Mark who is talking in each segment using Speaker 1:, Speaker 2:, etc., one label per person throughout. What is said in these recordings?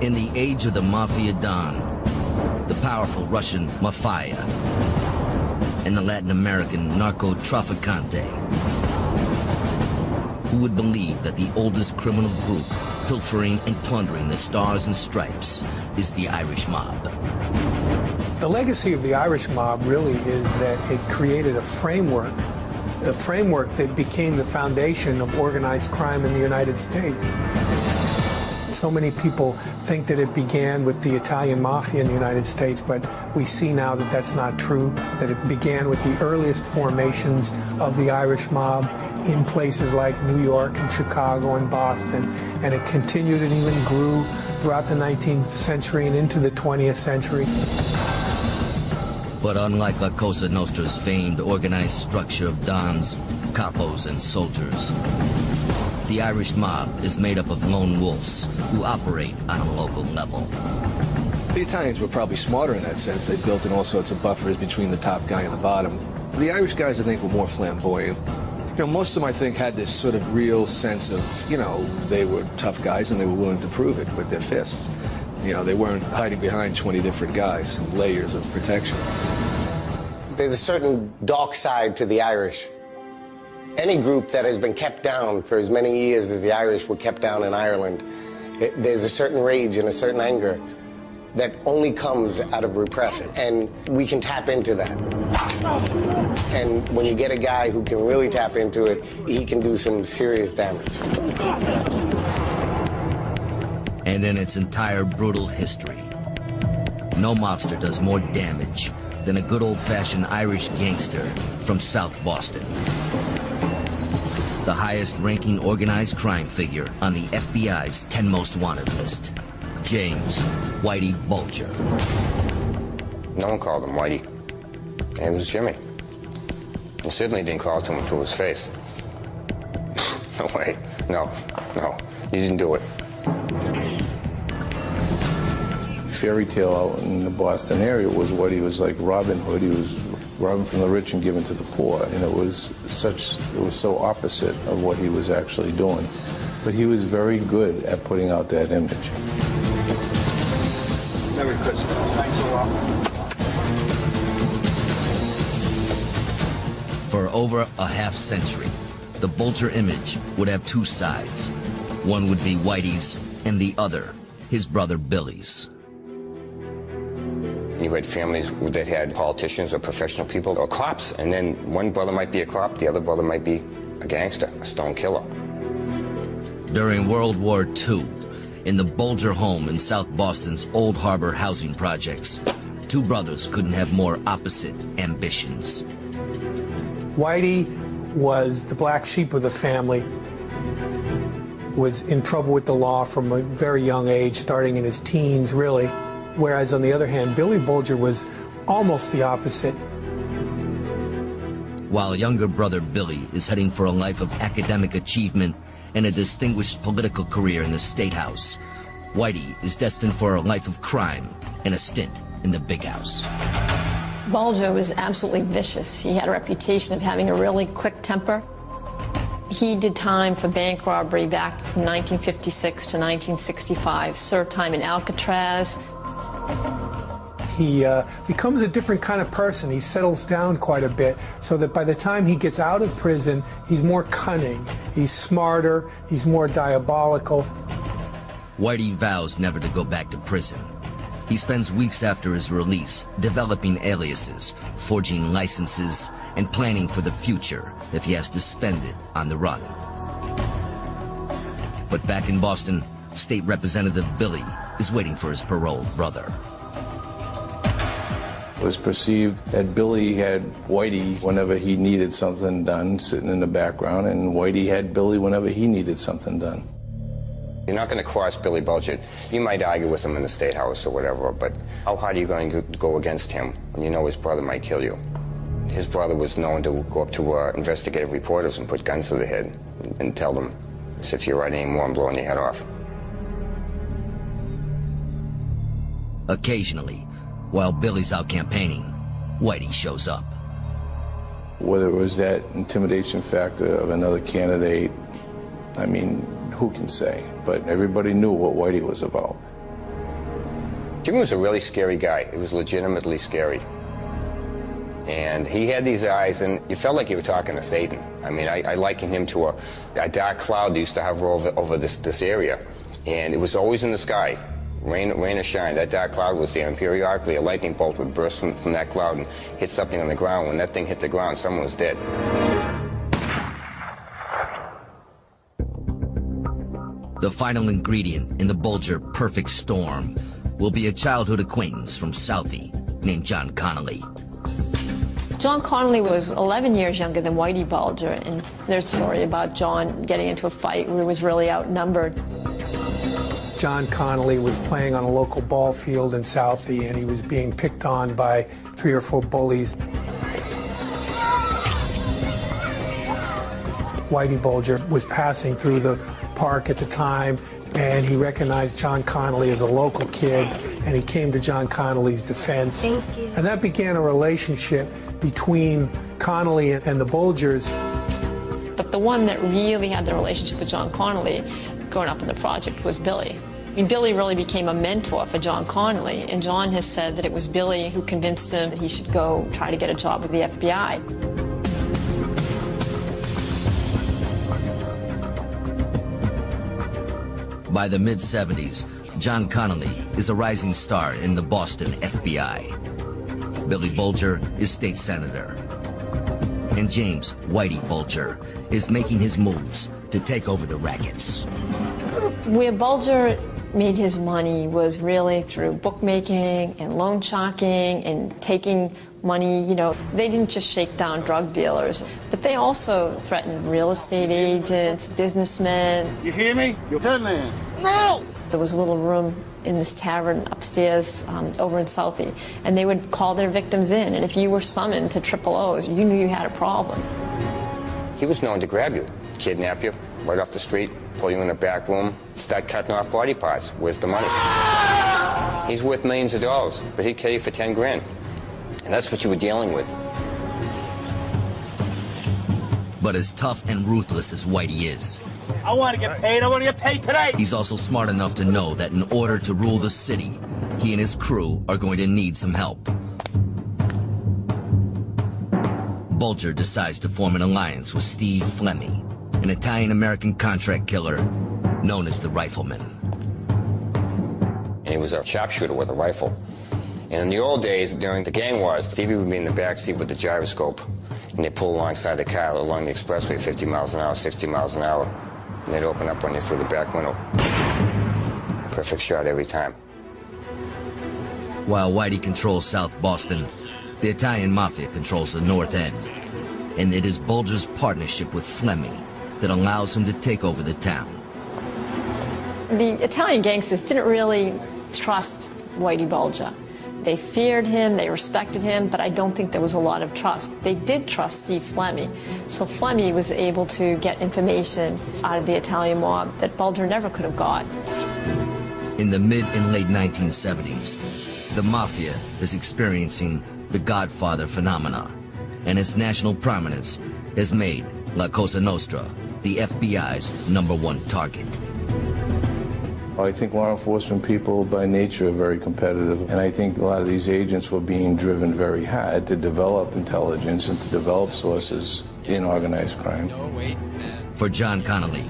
Speaker 1: In the age of the mafia don, the powerful Russian mafia, and the Latin American narco-trafficante, who would believe that the oldest criminal group pilfering and plundering the stars and stripes is the Irish mob?
Speaker 2: The legacy of the Irish mob really is that it created a framework that became the foundation of organized crime in the United States. So many people think that it began with the Italian mafia in the United States, but we see now that that's not true, that it began with the earliest formations of the Irish mob in places like New York and Chicago and Boston, and it continued and even grew throughout the 19th century and into the 20th century.
Speaker 1: But unlike La Cosa Nostra's famed organized structure of dons, capos, and soldiers, the Irish mob is made up of lone wolves who operate on a local level.
Speaker 3: The Italians were probably smarter in that sense. They built in all sorts of buffers between the top guy and the bottom. The Irish guys, I think, were more flamboyant. You know, most of them, I think, had this sort of real sense of, you know, they were tough guys and they were willing to prove it with their fists. You know, they weren't hiding behind 20 different guys and layers of protection.
Speaker 4: There's a certain dark side to the Irish. Any group that has been kept down for as many years as the Irish were kept down in Ireland, there's a certain rage and a certain anger that only comes out of repression, and we can tap into that. And when you get a guy who can really tap into it, he can do some serious damage.
Speaker 1: And in its entire brutal history, no mobster does more damage than a good old-fashioned Irish gangster from South Boston. The highest-ranking organized crime figure on the FBI's 10 Most Wanted list, James Whitey Bulger.
Speaker 5: No one called him Whitey. It was Jimmy. And Sidney didn't call it to him to his face. No way. No, you didn't do it.
Speaker 6: Fairy tale out in the Boston area was Whitey was like Robin Hood. He was robbing from the rich and giving to the poor, and it was so opposite of what he was actually doing. But he was very good at putting out that image.
Speaker 3: Merry Christmas. Thanks a lot.
Speaker 1: For over a half-century, the Bulger image would have two sides. One would be Whitey's, and the other, his brother Billy's.
Speaker 5: You had families that had politicians or professional people or cops, and then one brother might be a cop, the other brother might be a gangster, a stone killer.
Speaker 1: During World War II, in the Bulger home in South Boston's Old Harbor housing projects, two brothers couldn't have more opposite ambitions.
Speaker 2: Whitey was the black sheep of the family, was in trouble with the law from a very young age, starting in his teens, really. Whereas, on the other hand, Billy Bulger was almost the opposite.
Speaker 1: While younger brother Billy is heading for a life of academic achievement and a distinguished political career in the State House, Whitey is destined for a life of crime and a stint in the big house.
Speaker 7: Bulger was absolutely vicious. He had a reputation of having a really quick temper. He did time for bank robbery back from 1956 to 1965, served time in Alcatraz.
Speaker 2: He becomes a different kind of person. He settles down quite a bit, so that by the time he gets out of prison, he's more cunning, he's smarter, he's more diabolical.
Speaker 1: Whitey vows never to go back to prison. He spends weeks after his release developing aliases, forging licenses, and planning for the future if he has to spend it on the run. But back in Boston, State Representative Billy is waiting for his paroled brother.
Speaker 6: It was perceived that Billy had Whitey whenever he needed something done, sitting in the background, and Whitey had Billy whenever he needed something done.
Speaker 5: You're not going to cross Billy Bulger. You might argue with him in the State House or whatever, but how hard are you going to go against him when you know his brother might kill you? His brother was known to go up to investigative reporters and put guns to their head and tell them, as if you're writing more, I'm blowing your head off.
Speaker 1: Occasionally, while Billy's out campaigning, Whitey shows up.
Speaker 6: Whether it was that intimidation factor of another candidate, I mean, who can say? But everybody knew what Whitey was about.
Speaker 5: Jimmy was a really scary guy. He was legitimately scary. And he had these eyes, and you felt like you were talking to Satan. I mean, I liken him to a dark cloud that used to hover over this area. And it was always in the sky, rain or shine. That dark cloud was there, and periodically a lightning bolt would burst from that cloud and hit something on the ground. When that thing hit the ground, someone was dead.
Speaker 1: The final ingredient in the Bulger perfect storm will be a childhood acquaintance from Southie named John Connolly.
Speaker 7: John Connolly was 11 years younger than Whitey Bulger, and there's a story about John getting into a fight where he was really outnumbered.
Speaker 2: John Connolly was playing on a local ball field in Southie, and he was being picked on by 3 or 4 bullies. Whitey Bulger was passing through the park at the time, and he recognized John Connolly as a local kid, and he came to John Connolly's defense. And that began a relationship between Connolly and the Bulgers.
Speaker 7: But the one that really had the relationship with John Connolly growing up in the project was Billy. I mean, Billy really became a mentor for John Connolly, and John has said that it was Billy who convinced him that he should go try to get a job with the FBI.
Speaker 1: By the mid-70s, John Connolly is a rising star in the Boston FBI. Billy Bulger is state senator. And James Whitey Bulger is making his moves to take over the rackets.
Speaker 7: Where Bulger made his money was really through bookmaking and loan sharking and taking money. You know, they didn't just shake down drug dealers, but they also threatened real estate agents, businessmen.
Speaker 8: You hear me? You're dead man. No!
Speaker 7: There was a little room in this tavern upstairs over in Southie, and they would call their victims in, and if you were summoned to triple O's, you knew you had a problem.
Speaker 5: He was known to grab you, kidnap you right off the street, pull you in the back room, start cutting off body parts. Where's the money? He's worth millions of dollars, but he'd kill you for 10 grand. And that's what you were dealing with.
Speaker 1: But as tough and ruthless as Whitey is,
Speaker 8: I want to get paid. I want to get paid today.
Speaker 1: he's also smart enough to know that in order to rule the city, he and his crew are going to need some help. Bulger decides to form an alliance with Steve Flemmi, an Italian-American contract killer known as the Rifleman.
Speaker 5: And he was a sharpshooter with a rifle. And in the old days, during the gang wars, Stevie would be in the backseat with the gyroscope, and they'd pull alongside the car along the expressway 50 miles an hour, 60 miles an hour, and they'd open up on you through the back window. Perfect shot every time.
Speaker 1: While Whitey controls South Boston, the Italian mafia controls the North End, and it is Bulger's partnership with Flemmi that allows him to take over the town.
Speaker 7: The Italian gangsters didn't really trust Whitey Bulger. They feared him, they respected him, but I don't think there was a lot of trust. They did trust Steve Flemmi, so Flemmi was able to get information out of the Italian mob that Bulger never could have got.
Speaker 1: In the mid and late 1970s, the mafia is experiencing the Godfather phenomena, and its national prominence has made La Cosa Nostra the FBI's #1 target.
Speaker 6: I think law enforcement people by nature are very competitive, and I think a lot of these agents were being driven very hard to develop intelligence and to develop sources in organized crime.
Speaker 1: For John Connolly,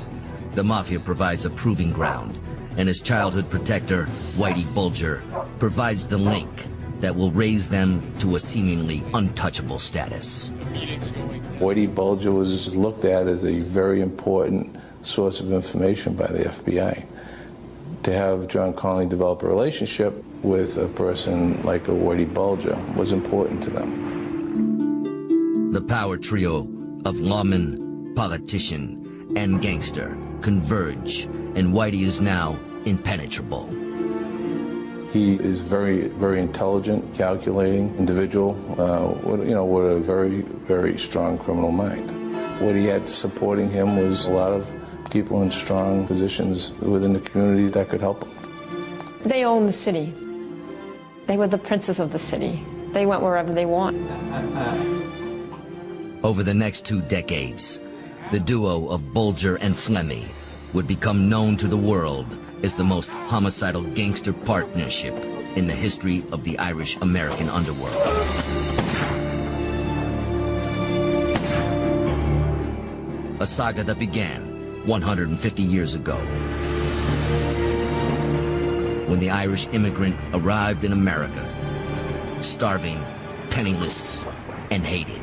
Speaker 1: the mafia provides a proving ground, and his childhood protector, Whitey Bulger, provides the link that will raise them to a seemingly untouchable status.
Speaker 6: Whitey Bulger was looked at as a very important source of information by the FBI. To have John Connolly develop a relationship with a person like a Whitey Bulger was important to them.
Speaker 1: The power trio of lawman, politician, and gangster converge, and Whitey is now impenetrable.
Speaker 6: He is very, very intelligent, calculating individual, with a very, very strong criminal mind. What he had supporting him was a lot of people in strong positions within the community that could help him.
Speaker 7: They owned the city. They were the princes of the city. They went wherever they want.
Speaker 1: Over the next 2 decades, the duo of Bulger and Flemmi would become known to the world as the most homicidal gangster partnership in the history of the Irish-American underworld. A saga that began 150 years ago, when the Irish immigrant arrived in America, starving, penniless, and hated.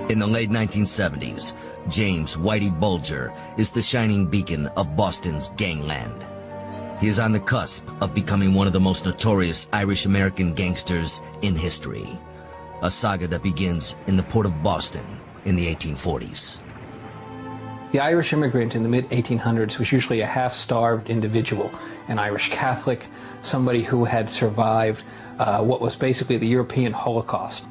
Speaker 1: In the late 1970s, James Whitey Bulger is the shining beacon of Boston's gangland. He is on the cusp of becoming one of the most notorious Irish-American gangsters in history. A saga that begins in the port of Boston in the 1840s.
Speaker 9: The Irish immigrant in the mid-1800s was usually a half-starved individual, an Irish Catholic, somebody who had survived what was basically the European Holocaust.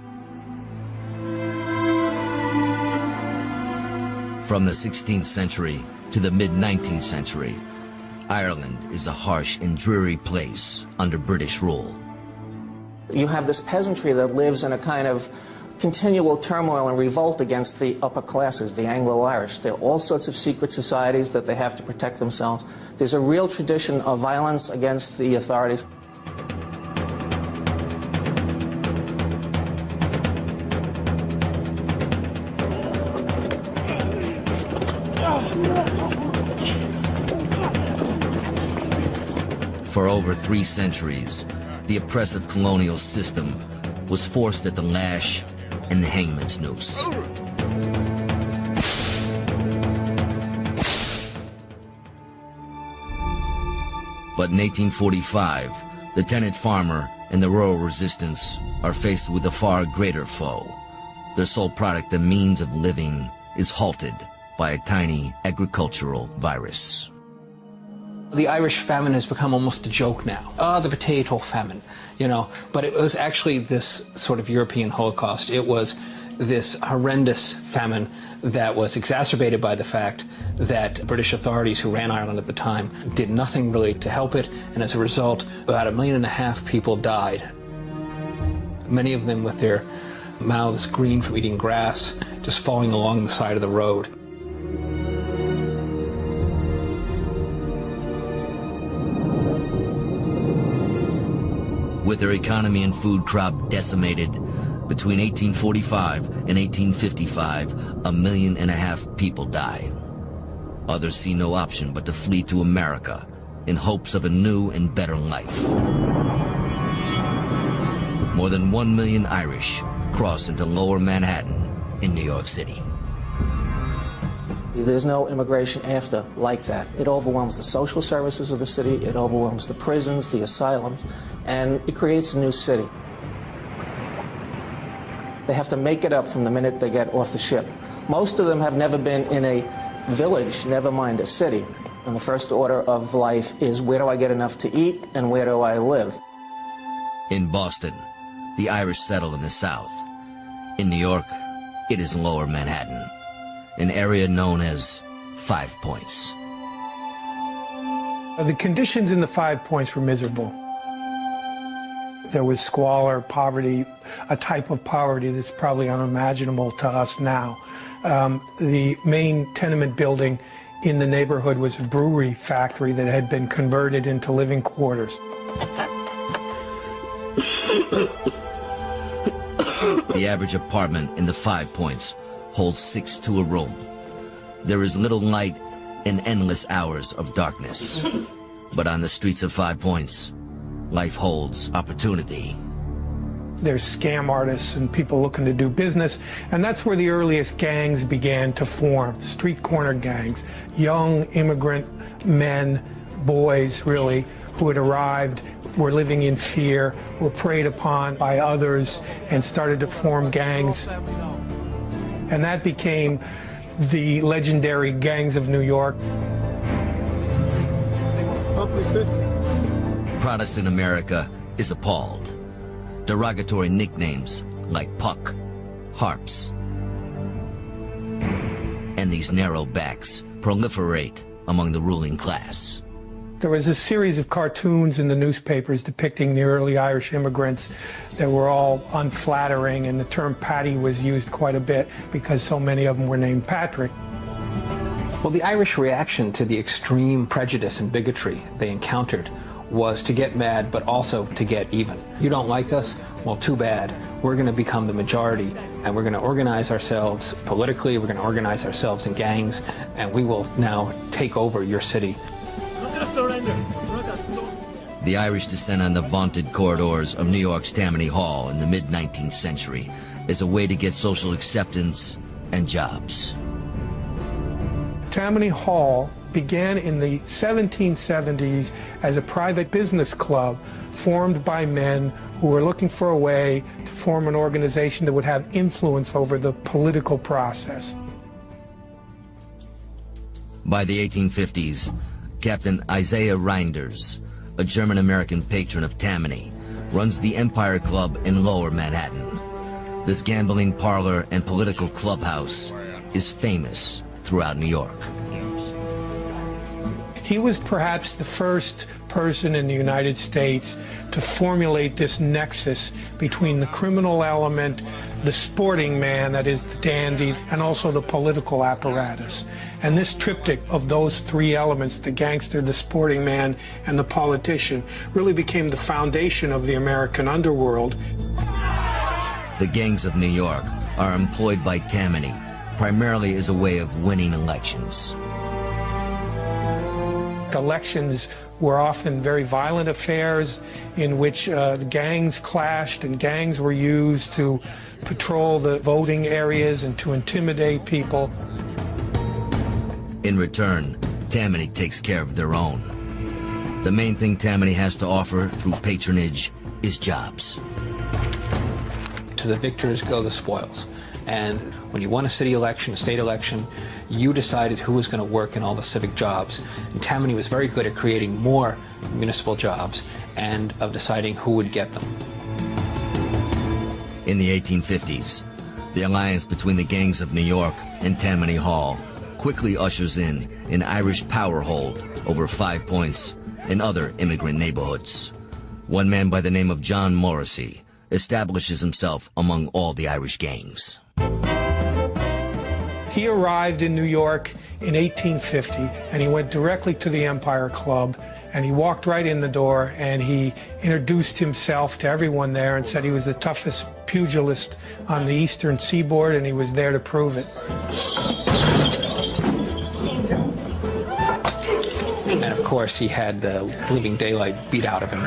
Speaker 1: From the 16th century to the mid-19th century, Ireland is a harsh and dreary place under British rule.
Speaker 10: You have this peasantry that lives in a kind of continual turmoil and revolt against the upper classes, the Anglo-Irish. There are all sorts of secret societies that they have to protect themselves. There's a real tradition of violence against the authorities.
Speaker 1: For over 3 centuries, the oppressive colonial system was forced at the lash and the hangman's noose. But in 1845, the tenant farmer and the rural resistance are faced with a far greater foe. Their sole product and means of living is halted by a tiny agricultural virus.
Speaker 9: The Irish famine has become almost a joke now. The potato famine, you know. But it was actually this sort of European Holocaust. It was this horrendous famine that was exacerbated by the fact that British authorities who ran Ireland at the time did nothing really to help it, and as a result, about 1.5 million people died. Many of them with their mouths green from eating grass, just falling along the side of the road.
Speaker 1: With their economy and food crop decimated, between 1845 and 1855, 1.5 million people died. Others see no option but to flee to America in hopes of a new and better life. More than 1 million Irish cross into Lower Manhattan in New York City.
Speaker 10: There's no immigration after like that. It overwhelms the social services of the city, it overwhelms the prisons, the asylums, and it creates a new city. They have to make it up from the minute they get off the ship. Most of them have never been in a village, never mind a city. And the first order of life is, where do I get enough to eat and where do I live?
Speaker 1: In Boston, the Irish settle in the South. In New York, it is Lower Manhattan, an area known as 5 Points.
Speaker 2: The conditions in the 5 Points were miserable. There was squalor, poverty, a type of poverty that's probably unimaginable to us now. The main tenement building in the neighborhood was a brewery factory that had been converted into living quarters.
Speaker 1: The average apartment in the 5 Points holds 6 to a room. There is little light and endless hours of darkness. But on the streets of 5 Points, life holds opportunity.
Speaker 2: There's scam artists and people looking to do business, and that's where the earliest gangs began to form, street corner gangs. Young immigrant men, boys really, who had arrived, were living in fear, were preyed upon by others, and started to form gangs. And that became the legendary gangs of New York.
Speaker 1: Protestant America is appalled. Derogatory nicknames like Puck, Harps, and these narrow backs proliferate among the ruling class.
Speaker 2: There was a series of cartoons in the newspapers depicting the early Irish immigrants that were all unflattering, and the term Paddy was used quite a bit because so many of them were named Patrick.
Speaker 9: Well, the Irish reaction to the extreme prejudice and bigotry they encountered was to get mad, but also to get even. You don't like us? Well, too bad. We're going to become the majority, and we're going to organize ourselves politically, we're going to organize ourselves in gangs, and we will now take over your city.
Speaker 1: The Irish descent on the vaunted corridors of New York's Tammany Hall in the mid-19th century as a way to get social acceptance and jobs.
Speaker 2: Tammany Hall began in the 1770s as a private business club formed by men who were looking for a way to form an organization that would have influence over the political process.
Speaker 1: By the 1850s, Captain Isaiah Reinders, a German-American patron of Tammany, runs the Empire Club in Lower Manhattan. This gambling parlor and political clubhouse is famous throughout New York.
Speaker 2: He was perhaps the first person in the United States to formulate this nexus between the criminal element, the sporting man, that is the dandy, and also the political apparatus. And this triptych of those three elements, the gangster, the sporting man, and the politician, really became the foundation of the American underworld.
Speaker 1: The gangs of New York are employed by Tammany primarily as a way of winning elections.
Speaker 2: Elections were often very violent affairs in which gangs clashed and gangs were used to patrol the voting areas and to intimidate people.
Speaker 1: In return, Tammany takes care of their own. The main thing Tammany has to offer through patronage is jobs.
Speaker 9: To the victors go the spoils. And when you won a city election, a state election, you decided who was going to work in all the civic jobs. And Tammany was very good at creating more municipal jobs and of deciding who would get them.
Speaker 1: In the 1850s, the alliance between the gangs of New York and Tammany Hall quickly ushers in an Irish power hold over 5 Points and other immigrant neighborhoods. One man by the name of John Morrissey establishes himself among all the Irish gangs.
Speaker 2: He arrived in New York in 1850, and he went directly to the Empire Club, and he walked right in the door, and he introduced himself to everyone there and said he was the toughest pugilist on the eastern seaboard, and he was there to prove it.
Speaker 9: And of course, he had the living daylight beat out of him.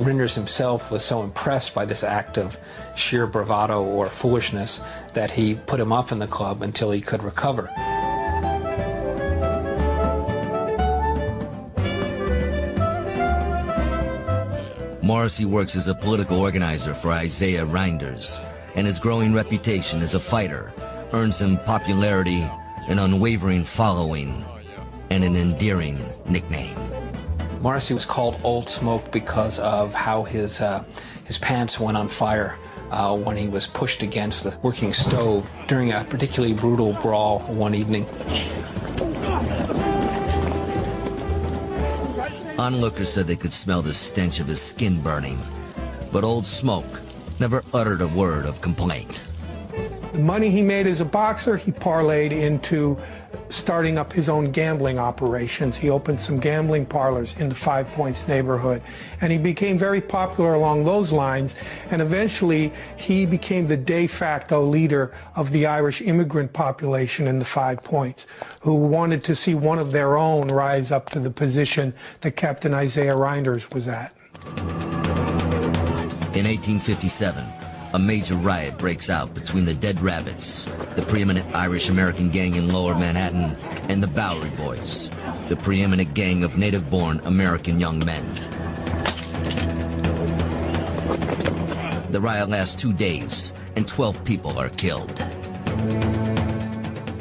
Speaker 9: Reinders himself was so impressed by this act of sheer bravado or foolishness that he put him up in the club until he could recover.
Speaker 1: Morrissey works as a political organizer for Isaiah Reinders, and his growing reputation as a fighter earns him popularity, an unwavering following, and an endearing nickname.
Speaker 9: Morrissey was called Old Smoke because of how his pants went on fire when he was pushed against the working stove during a particularly brutal brawl one evening.
Speaker 1: Onlookers said they could smell the stench of his skin burning, but Old Smoke never uttered a word of complaint.
Speaker 2: The money he made as a boxer, he parlayed into starting up his own gambling operations. He opened some gambling parlors in the 5 Points neighborhood, and he became very popular along those lines, and eventually he became the de facto leader of the Irish immigrant population in the 5 Points, who wanted to see one of their own rise up to the position that Captain Isaiah Reinders was at.
Speaker 1: In 1857, a major riot breaks out between the Dead Rabbits, the preeminent Irish-American gang in Lower Manhattan, and the Bowery Boys, the preeminent gang of native-born American young men. The riot lasts 2 days, and 12 people are killed.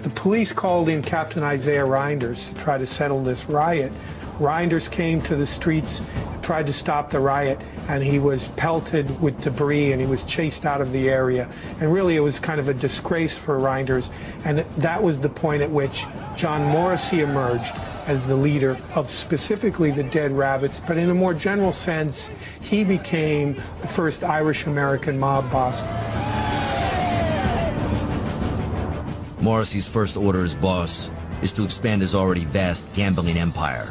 Speaker 2: The police called in Captain Isaiah Reinders to try to settle this riot. Reinders came to the streets, tried to stop the riot, and he was pelted with debris and he was chased out of the area. And really it was kind of a disgrace for Reinders, and that was the point at which John Morrissey emerged as the leader of specifically the Dead Rabbits, but in a more general sense, he became the first Irish-American mob boss.
Speaker 1: Morrissey's first order as boss is to expand his already vast gambling empire.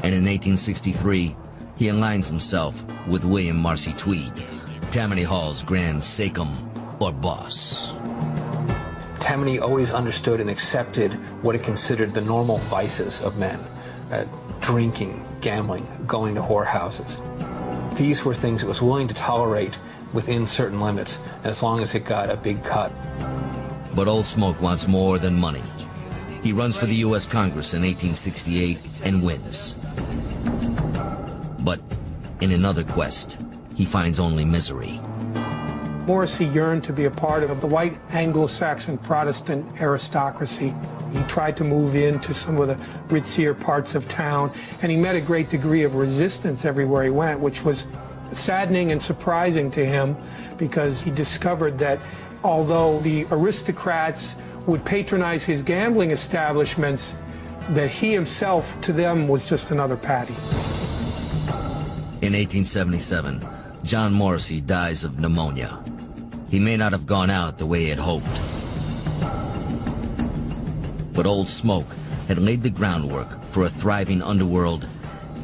Speaker 1: And in 1863, he aligns himself with William Marcy Tweed, Tammany Hall's grand sachem or boss.
Speaker 9: Tammany always understood and accepted what it considered the normal vices of men. Drinking, gambling, going to whorehouses. These were things it was willing to tolerate within certain limits, as long as it got a big cut.
Speaker 1: But Old Smoke wants more than money. He runs for the U.S. Congress in 1868 and wins. But in another quest, he finds only misery.
Speaker 2: Morrissey yearned to be a part of the white Anglo-Saxon Protestant aristocracy. He tried to move into some of the ritzier parts of town, and he met a great degree of resistance everywhere he went, which was saddening and surprising to him, because he discovered that although the aristocrats would patronize his gambling establishments, that he himself to them was just another Paddy.
Speaker 1: In 1877, John Morrissey dies of pneumonia. He may not have gone out the way he had hoped. But Old Smoke had laid the groundwork for a thriving underworld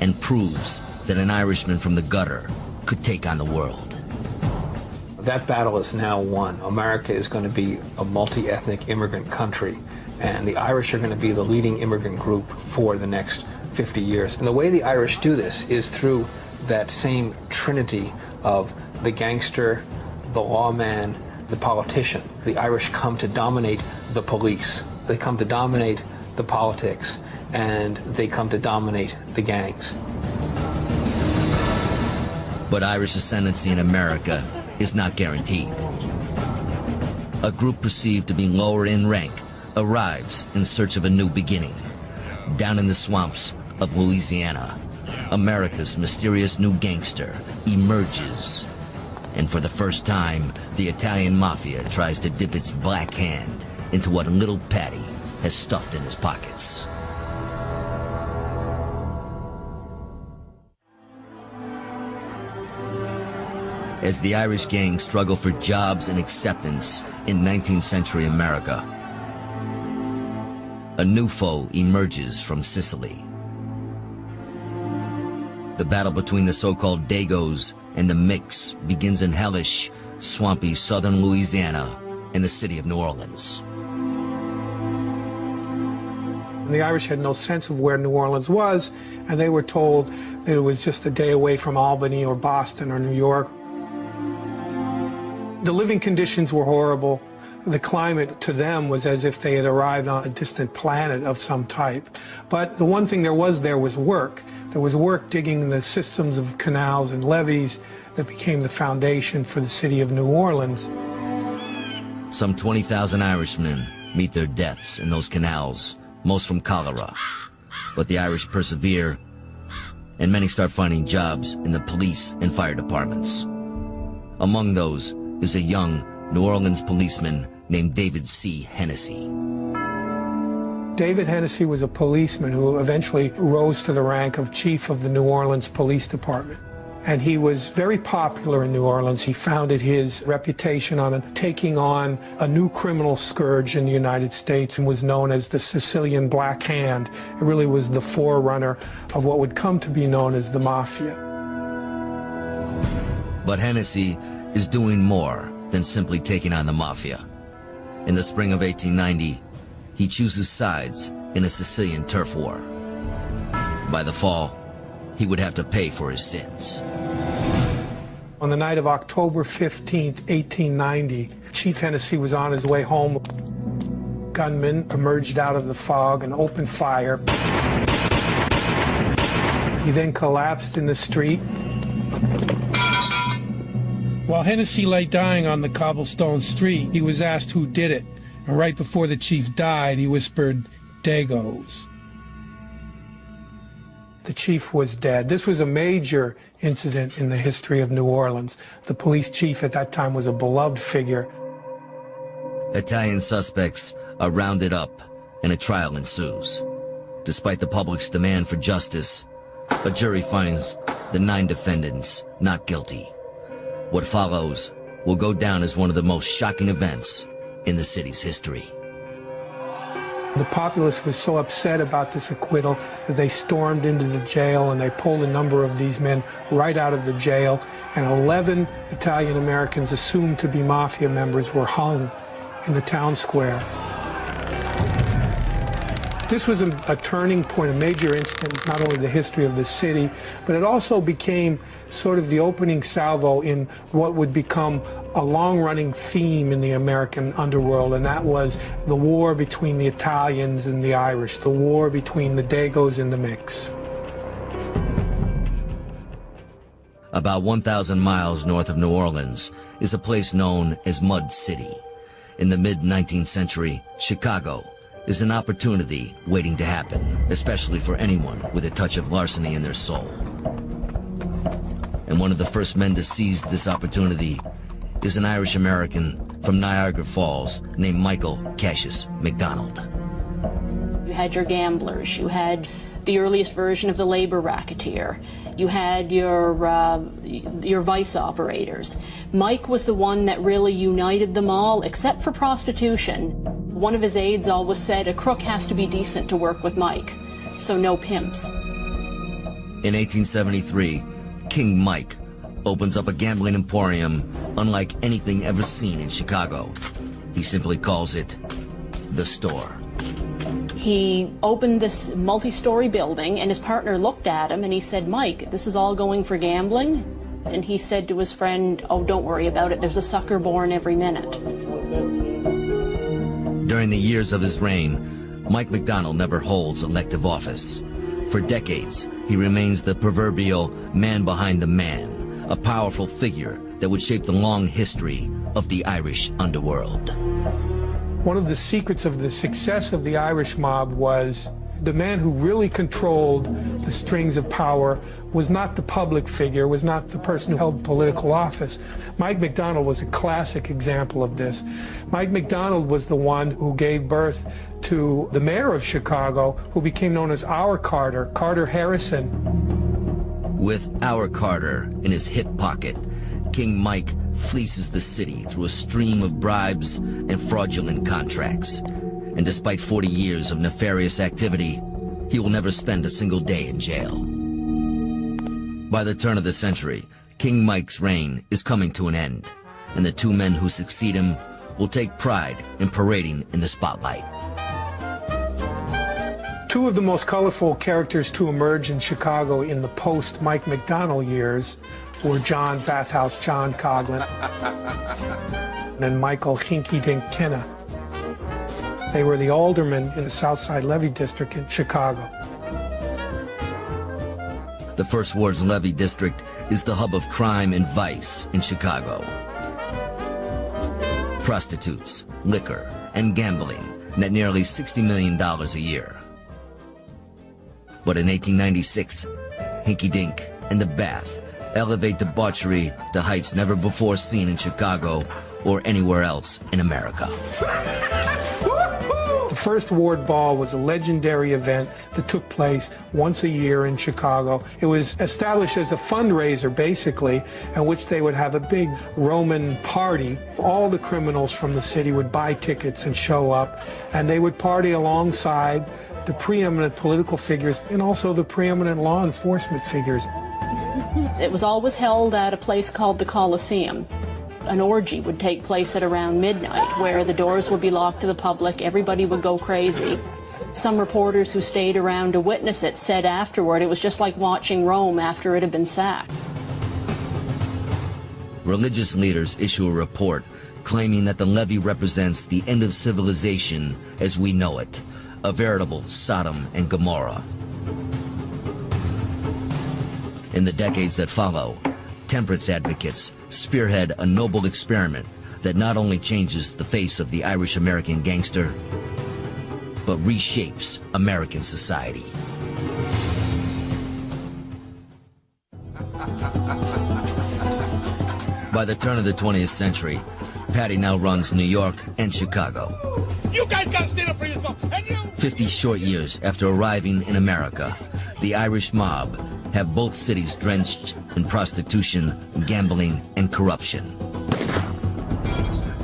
Speaker 1: and proves that an Irishman from the gutter could take on the world.
Speaker 9: That battle is now won. America is going to be a multi-ethnic immigrant country, and the Irish are going to be the leading immigrant group for the next 50 years. And the way the Irish do this is through that same trinity of the gangster, the lawman, the politician. The Irish come to dominate the police. They come to dominate the politics, and they come to dominate the gangs.
Speaker 1: But Irish ascendancy in America is not guaranteed. A group perceived to be lower in rank arrives in search of a new beginning. Down in the swamps of Louisiana, America's mysterious new gangster emerges. And for the first time, the Italian mafia tries to dip its black hand into what little Paddy has stuffed in his pockets. As the Irish gangs struggle for jobs and acceptance in 19th century America, a new foe emerges from Sicily. The battle between the so-called Dagos and the Micks begins in hellish, swampy southern Louisiana in the city of New Orleans.
Speaker 2: The Irish had no sense of where New Orleans was, and they were told that it was just a day away from Albany or Boston or New York. The living conditions were horrible. The climate to them was as if they had arrived on a distant planet of some type. But the one thing there was work. There was work digging the systems of canals and levees that became the foundation for the city of New Orleans.
Speaker 1: Some 20,000 Irishmen meet their deaths in those canals, most from cholera. But the Irish persevere, and many start finding jobs in the police and fire departments. Among those is a young New Orleans policeman named David C. Hennessy.
Speaker 2: David Hennessy was a policeman who eventually rose to the rank of chief of the New Orleans Police Department. And he was very popular in New Orleans. He founded his reputation on taking on a new criminal scourge in the United States and was known as the Sicilian Black Hand. It really was the forerunner of what would come to be known as the mafia.
Speaker 1: But Hennessy is doing more than simply taking on the mafia. In the spring of 1890, he chooses sides in a Sicilian turf war. By the fall, he would have to pay for his sins.
Speaker 2: On the night of October 15th, 1890, Chief Hennessy was on his way home. Gunmen emerged out of the fog and opened fire. He then collapsed in the street. While Hennessy lay dying on the cobblestone street, he was asked who did it. And right before the chief died, he whispered, "Dagos." The chief was dead. This was a major incident in the history of New Orleans. The police chief at that time was a beloved figure.
Speaker 1: Italian suspects are rounded up and a trial ensues. Despite the public's demand for justice, a jury finds the 9 defendants not guilty. What follows will go down as one of the most shocking events in the city's history.
Speaker 2: The populace was so upset about this acquittal that they stormed into the jail and they pulled a number of these men right out of the jail, and 11 Italian Americans assumed to be mafia members were hung in the town square. This was a turning point, a major incident, not only the history of the city, but it also became sort of the opening salvo in what would become a long-running theme in the American underworld, and that was the war between the Italians and the Irish, the war between the Dagos and the Micks.
Speaker 1: About 1,000 miles north of New Orleans is a place known as Mud City. In the mid-19th century, Chicago is an opportunity waiting to happen, especially for anyone with a touch of larceny in their soul. And one of the first men to seize this opportunity is an Irish-American from Niagara Falls named Michael Cassius McDonald.
Speaker 11: You had your gamblers, you had the earliest version of the labor racketeer, you had your vice operators. Mike was the one that really united them all, except for prostitution. One of his aides always said, a crook has to be decent to work with Mike, so no pimps.
Speaker 1: In 1873, King Mike opens up a gambling emporium unlike anything ever seen in Chicago. He simply calls it the store.
Speaker 11: He opened this multi-story building, and his partner looked at him and he said, Mike, this is all going for gambling? And he said to his friend, oh, don't worry about it, there's a sucker born every minute.
Speaker 1: During the years of his reign, Mike McDonald never holds elective office. For decades, he remains the proverbial man behind the man, a powerful figure that would shape the long history of the Irish underworld.
Speaker 2: One of the secrets of the success of the Irish mob was the man who really controlled the strings of power was not the public figure, was not the person who held political office. Mike McDonald was a classic example of this. Mike McDonald was the one who gave birth to the mayor of Chicago, who became known as Our Carter, Carter Harrison.
Speaker 1: With Our Carter in his hip pocket, King Mike fleeces the city through a stream of bribes and fraudulent contracts. And despite 40 years of nefarious activity, he will never spend a single day in jail. By the turn of the century, King Mike's reign is coming to an end, and the two men who succeed him will take pride in parading in the spotlight.
Speaker 2: Two of the most colorful characters to emerge in Chicago in the post-Mike McDonald years were John Bathhouse John Coughlin and Michael Hinky Dink Kenna. They were the aldermen in the South Side Levee District in Chicago.
Speaker 1: The First Ward's Levee District is the hub of crime and vice in Chicago. Prostitutes, liquor, and gambling net nearly $60 million a year. But in 1896, Hinky Dink and the Bath elevate debauchery to heights never before seen in Chicago or anywhere else in America.
Speaker 2: The First Ward Ball was a legendary event that took place once a year in Chicago. It was established as a fundraiser, basically, in which they would have a big Roman party. All the criminals from the city would buy tickets and show up, and they would party alongside the preeminent political figures and also the preeminent law enforcement figures.
Speaker 11: It was always held at a place called the Coliseum. An orgy would take place at around midnight, where the doors would be locked to the public, everybody would go crazy. Some reporters who stayed around to witness it said afterward it was just like watching Rome after it had been sacked.
Speaker 1: Religious leaders issue a report claiming that the levee represents the end of civilization as we know it, a veritable Sodom and Gomorrah. In the decades that follow, temperance advocates spearhead a noble experiment that not only changes the face of the Irish-American gangster, but reshapes American society. By the turn of the 20th century, Patty now runs New York and Chicago.
Speaker 8: You guys gotta stand up for yourself, and you!
Speaker 1: 50 short years after arriving in America, the Irish mob have both cities drenched in prostitution, gambling, and corruption.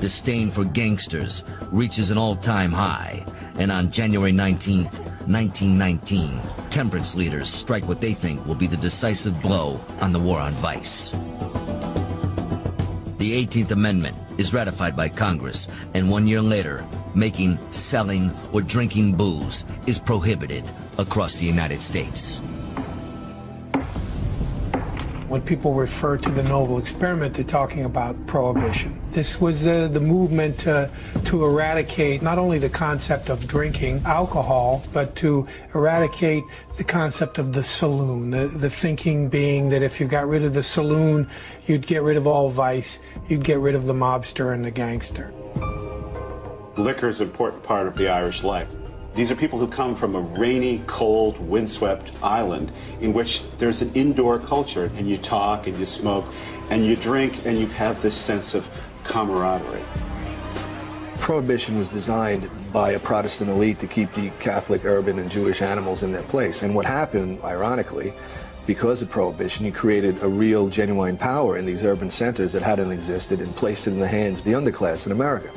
Speaker 1: disdain for gangsters reaches an all-time high, and on January 19th, 1919, temperance leaders strike what they think will be the decisive blow on the war on vice. The 18th Amendment is ratified by Congress, and 1 year later, making, selling, or drinking booze is prohibited across the United States.
Speaker 2: When people refer to the noble experiment, they're talking about prohibition. This was the movement to eradicate not only the concept of drinking alcohol, but to eradicate the concept of the saloon. The thinking being that if you got rid of the saloon, you'd get rid of all vice, you'd get rid of the mobster and the gangster.
Speaker 12: Liquor is an important part of the Irish life. These are people who come from a rainy, cold, windswept island in which there's an indoor culture, and you talk and you smoke and you drink and you have this sense of camaraderie.
Speaker 3: Prohibition was designed by a Protestant elite to keep the Catholic, urban, and Jewish animals in their place. And what happened, ironically, because of Prohibition, you created a real, genuine power in these urban centers that hadn't existed and placed it in the hands of the underclass in America.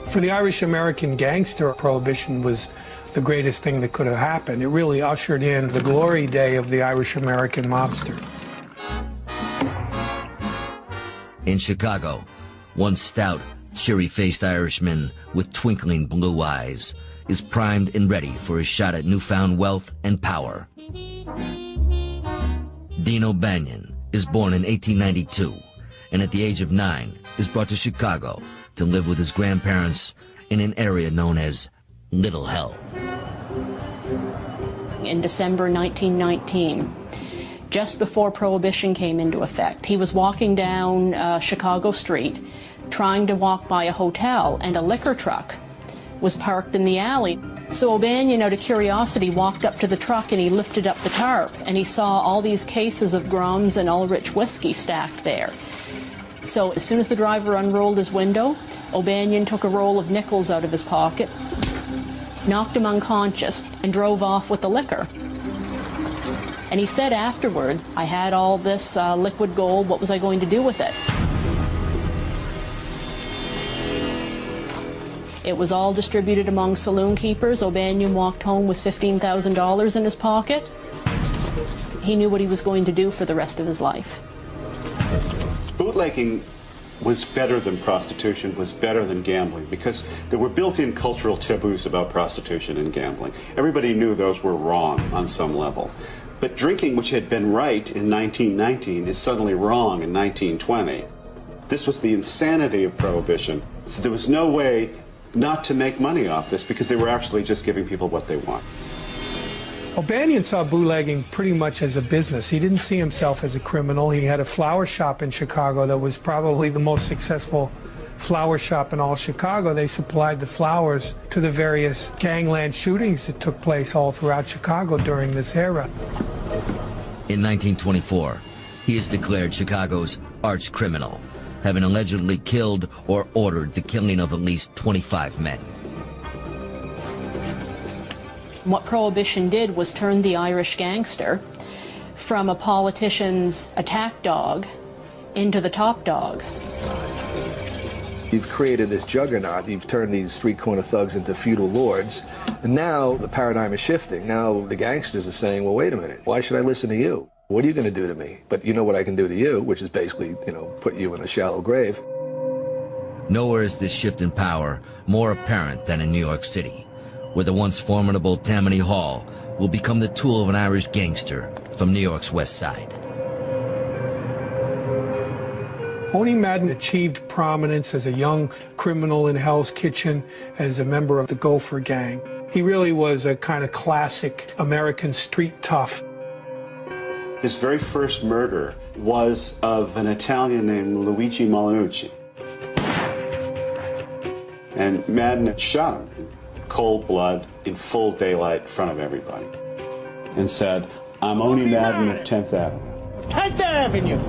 Speaker 2: For the Irish-American gangster, Prohibition was the greatest thing that could have happened. It really ushered in the glory day of the Irish-American mobster.
Speaker 1: In Chicago, one stout, cheery-faced Irishman with twinkling blue eyes is primed and ready for his shot at newfound wealth and power. Dean O'Banion is born in 1892, and at the age of 9 is brought to Chicago to live with his grandparents in an area known as Little Hell.
Speaker 11: In December 1919, just before Prohibition came into effect, he was walking down Chicago Street, trying to walk by a hotel, and a liquor truck was parked in the alley. So O'Banion, out of curiosity, walked up to the truck and he lifted up the tarp, and he saw all these cases of Grum's and Ulrich whiskey stacked there. So as soon as the driver unrolled his window, O'Banion took a roll of nickels out of his pocket, knocked him unconscious, and drove off with the liquor. And he said afterwards, I had all this liquid gold, what was I going to do with it? It was all distributed among saloon keepers. O'Banion walked home with $15,000 in his pocket. He knew what he was going to do for the rest of his life.
Speaker 12: Bootlegging was better than prostitution, was better than gambling, because there were built-in cultural taboos about prostitution and gambling. Everybody knew those were wrong on some level. But drinking, which had been right in 1919, is suddenly wrong in 1920. This was the insanity of Prohibition. So there was no way not to make money off this, because they were actually just giving people what they want.
Speaker 2: O'Banion saw bootlegging pretty much as a business. He didn't see himself as a criminal. He had a flower shop in Chicago that was probably the most successful flower shop in all Chicago. They supplied the flowers to the various gangland shootings that took place all throughout Chicago during this era.
Speaker 1: In 1924, he is declared Chicago's arch criminal, having allegedly killed or ordered the killing of at least 25 men.
Speaker 11: What Prohibition did was turn the Irish gangster from a politician's attack dog into the top dog.
Speaker 3: You've created this juggernaut. You've turned these street-corner thugs into feudal lords. And now the paradigm is shifting. Now the gangsters are saying, well, wait a minute, why should I listen to you? What are you going to do to me? But you know what I can do to you, which is basically, put you in a shallow grave.
Speaker 1: Nowhere is this shift in power more apparent than in New York City, where the once formidable Tammany Hall will become the tool of an Irish gangster from New York's West Side.
Speaker 2: Oni Madden achieved prominence as a young criminal in Hell's Kitchen, as a member of the Gopher Gang. He really was a kind of classic American street tough.
Speaker 12: His very first murder was of an Italian named Luigi Molinucci. And Madden shot him in cold blood, in full daylight, in front of everybody, and said, I'm Oni Madden of 10th Avenue.
Speaker 8: 10th Avenue!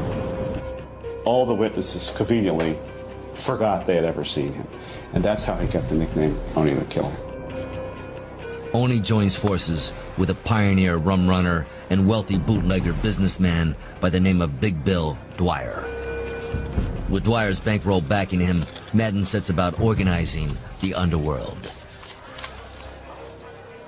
Speaker 12: All the witnesses conveniently forgot they had ever seen him. And that's how he got the nickname Oni the Killer.
Speaker 1: Oni joins forces with a pioneer rum runner and wealthy bootlegger businessman by the name of Big Bill Dwyer. With Dwyer's bankroll backing him, Madden sets about organizing the underworld.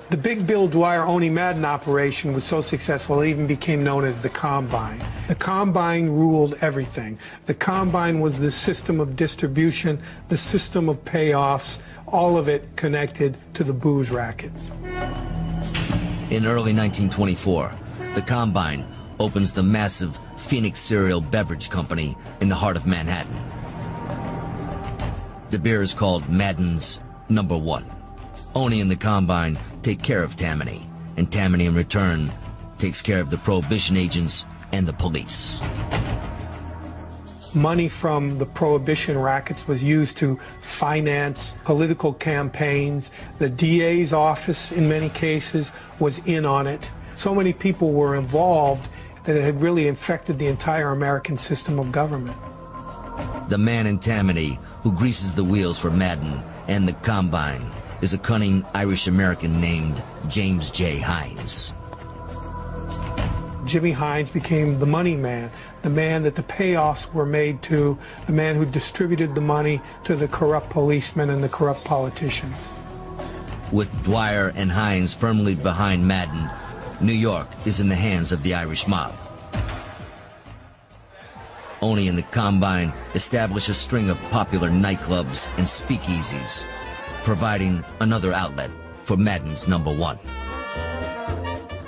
Speaker 2: The Big Bill Dwyer Oni Madden operation was so successful it even became known as the Combine. The Combine ruled everything. The Combine was the system of distribution, the system of payoffs, all of it connected to the booze rackets.
Speaker 1: In early 1924, the Combine opens the massive Phoenix Cereal Beverage Company in the heart of Manhattan. The beer is called Madden's Number One. Oni and the Combine take care of Tammany, and Tammany in return takes care of the Prohibition agents and the police.
Speaker 2: Money from the Prohibition rackets was used to finance political campaigns. The DA's office, in many cases, was in on it. So many people were involved that it had really infected the entire American system of government.
Speaker 1: The man in Tammany who greases the wheels for Madden and the Combine is a cunning Irish-American named James J. Hines.
Speaker 2: Jimmy Hines became the money man, the man that the payoffs were made to, the man who distributed the money to the corrupt policemen and the corrupt politicians.
Speaker 1: With Dwyer and Hines firmly behind Madden, New York is in the hands of the Irish mob. Oni and the Combine establish a string of popular nightclubs and speakeasies, providing another outlet for Madden's Number One.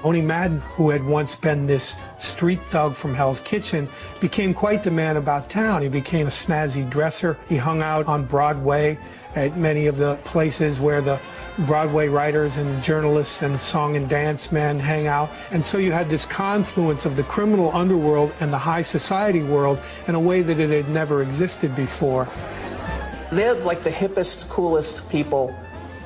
Speaker 2: Oni Madden, who had once been this street thug from Hell's Kitchen, became quite the man about town. He became a snazzy dresser. He hung out on Broadway at many of the places where the Broadway writers and journalists and song and dance men hang out. And so you had this confluence of the criminal underworld and the high society world in a way that it had never existed before.
Speaker 10: They're like the hippest, coolest people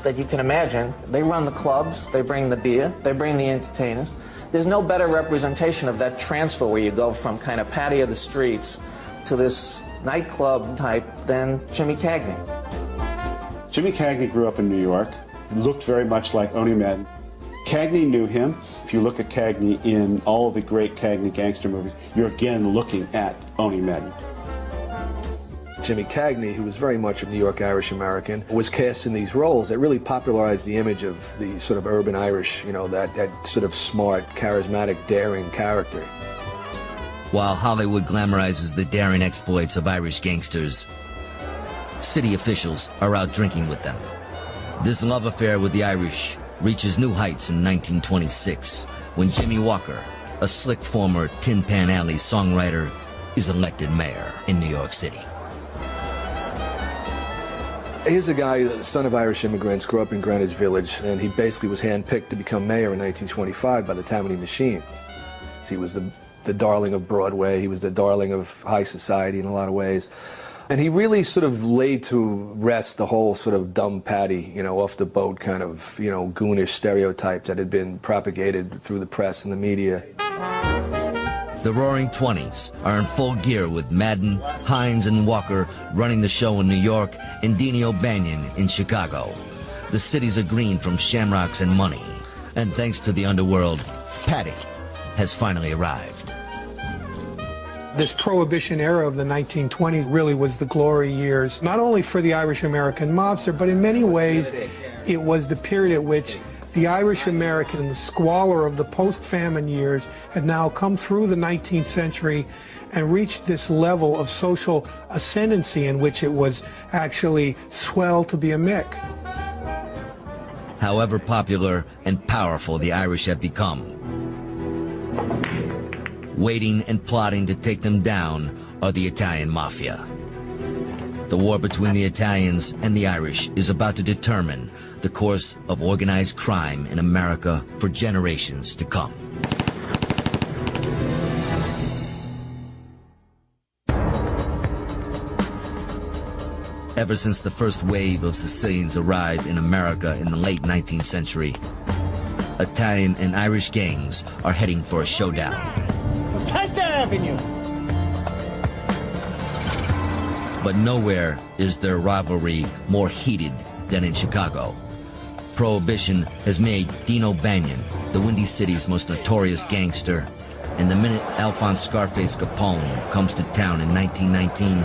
Speaker 10: that you can imagine. They run the clubs, they bring the beer, they bring the entertainers. There's no better representation of that transfer where you go from kind of patio of the streets to this nightclub type than Jimmy Cagney.
Speaker 12: Jimmy Cagney grew up in New York, looked very much like Oni Madden. Cagney knew him. If you look at Cagney in all of the great Cagney gangster movies, you're again looking at Oni Madden.
Speaker 3: Jimmy Cagney, who was very much a New York Irish-American, was cast in these roles that really popularized the image of the sort of urban Irish, you know, that sort of smart, charismatic, daring character.
Speaker 1: While Hollywood glamorizes the daring exploits of Irish gangsters, city officials are out drinking with them. This love affair with the Irish reaches new heights in 1926 when Jimmy Walker, a slick former Tin Pan Alley songwriter, is elected mayor in New York City.
Speaker 3: Here's a guy, the son of Irish immigrants, grew up in Greenwich Village, and he basically was handpicked to become mayor in 1925 by the Tammany Machine. He was the darling of Broadway. He was the darling of high society in a lot of ways. And he really sort of laid to rest the whole sort of dumb Paddy, you know, off the boat kind of, you know, goonish stereotype that had been propagated through the press and the media.
Speaker 1: The Roaring Twenties are in full gear with Madden, Hines, and Walker running the show in New York and Deanie O'Banion in Chicago. The cities are green from shamrocks and money. And thanks to the underworld, Paddy has finally arrived.
Speaker 2: This Prohibition era of the 1920s really was the glory years, not only for the Irish-American mobster, but in many ways it was the period at which the Irish-American and the squalor of the post-famine years had now come through the 19th century and reached this level of social ascendancy in which it was actually swell to be a Mick.
Speaker 1: However popular and powerful the Irish have become, waiting and plotting to take them down are the Italian mafia. The war between the Italians and the Irish is about to determine the course of organized crime in America for generations to come. Ever since the first wave of Sicilians arrived in America in the late 19th century, Italian and Irish gangs are heading for a showdown.
Speaker 13: Of 10th Avenue!
Speaker 1: But nowhere is their rivalry more heated than in Chicago. Prohibition has made Deanie O'Banion the Windy City's most notorious gangster, and the minute Alphonse Scarface Capone comes to town in 1919,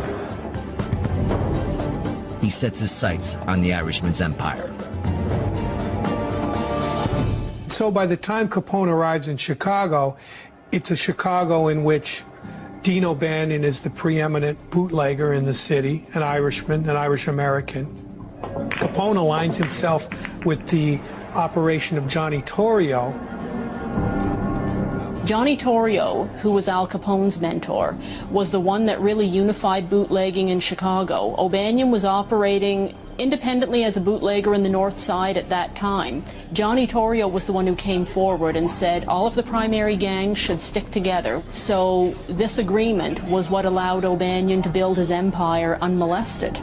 Speaker 1: he sets his sights on the Irishman's empire.
Speaker 2: So by the time Capone arrives in Chicago, it's a Chicago in which Dean O'Banion is the preeminent bootlegger in the city, an Irishman, an Irish-American. Capone aligns himself with the operation of Johnny Torrio.
Speaker 11: Johnny Torrio, who was Al Capone's mentor, was the one that really unified bootlegging in Chicago. O'Banion was operating independently as a bootlegger in the North Side at that time. Johnny Torrio was the one who came forward and said all of the primary gangs should stick together. So this agreement was what allowed O'Banion to build his empire unmolested.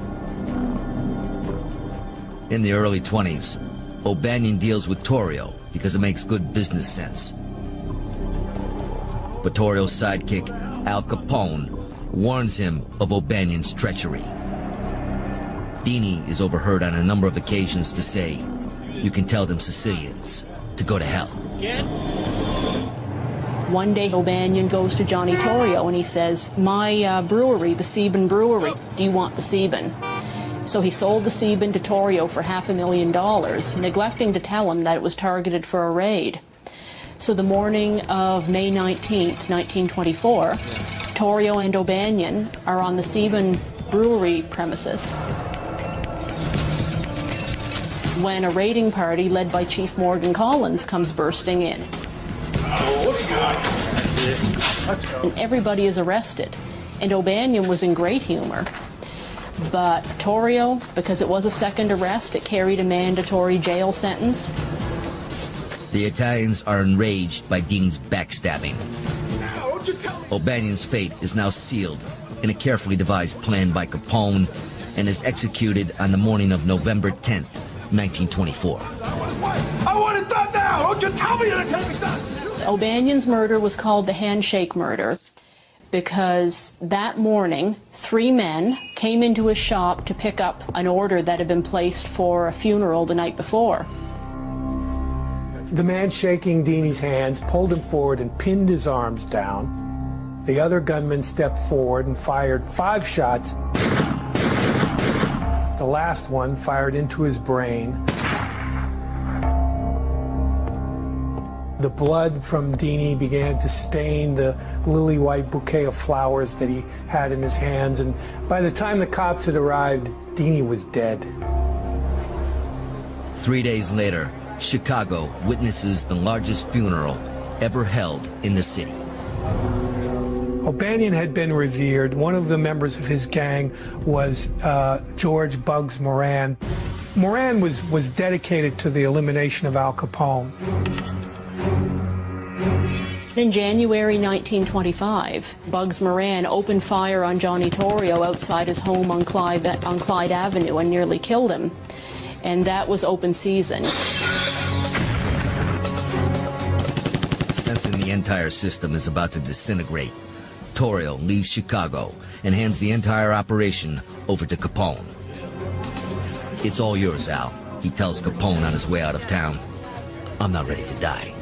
Speaker 1: In the early 20s, O'Banion deals with Torrio because it makes good business sense. But Torrio's sidekick, Al Capone, warns him of O'Banion's treachery. Dini is overheard on a number of occasions to say, "You can tell them Sicilians to go to hell."
Speaker 11: One day O'Banion goes to Johnny Torrio and he says, "My brewery, the Sebin Brewery, do you want the Sebin?" So he sold the Sebin to Torrio for $500,000, neglecting to tell him that it was targeted for a raid. So the morning of May 19th, 1924, Torrio and O'Banion are on the Sebin Brewery premises when a raiding party led by Chief Morgan Collins comes bursting in. And everybody is arrested, and O'Banion was in great humor. But Torrio, because it was a second arrest, it carried a mandatory jail sentence.
Speaker 1: The Italians are enraged by Dini's backstabbing. O'Banion's fate is now sealed in a carefully devised plan by Capone and is executed on the morning of November 10th, 1924.
Speaker 8: I want it done now! Don't you tell me it can't be done!
Speaker 11: O'Banion's murder was called the handshake murder because that morning 3 men came into his shop to pick up an order that had been placed for a funeral the night before.
Speaker 2: The man shaking Dini's hands pulled him forward and pinned his arms down. The other gunman stepped forward and fired 5 shots. The last one fired into his brain. The blood from Dini began to stain the lily-white bouquet of flowers that he had in his hands, and by the time the cops had arrived, Dini was dead.
Speaker 1: 3 days later, Chicago witnesses the largest funeral ever held in the city.
Speaker 2: O'Banion had been revered. One of the members of his gang was George Bugs Moran. Moran was dedicated to the elimination of Al Capone.
Speaker 11: In January 1925, Bugs Moran opened fire on Johnny Torrio outside his home on Clyde Avenue and nearly killed him. And that was open season.
Speaker 1: Sensing the entire system is about to disintegrate, Torrio leaves Chicago and hands the entire operation over to Capone. "It's all yours, Al," he tells Capone on his way out of town. "I'm not ready to die."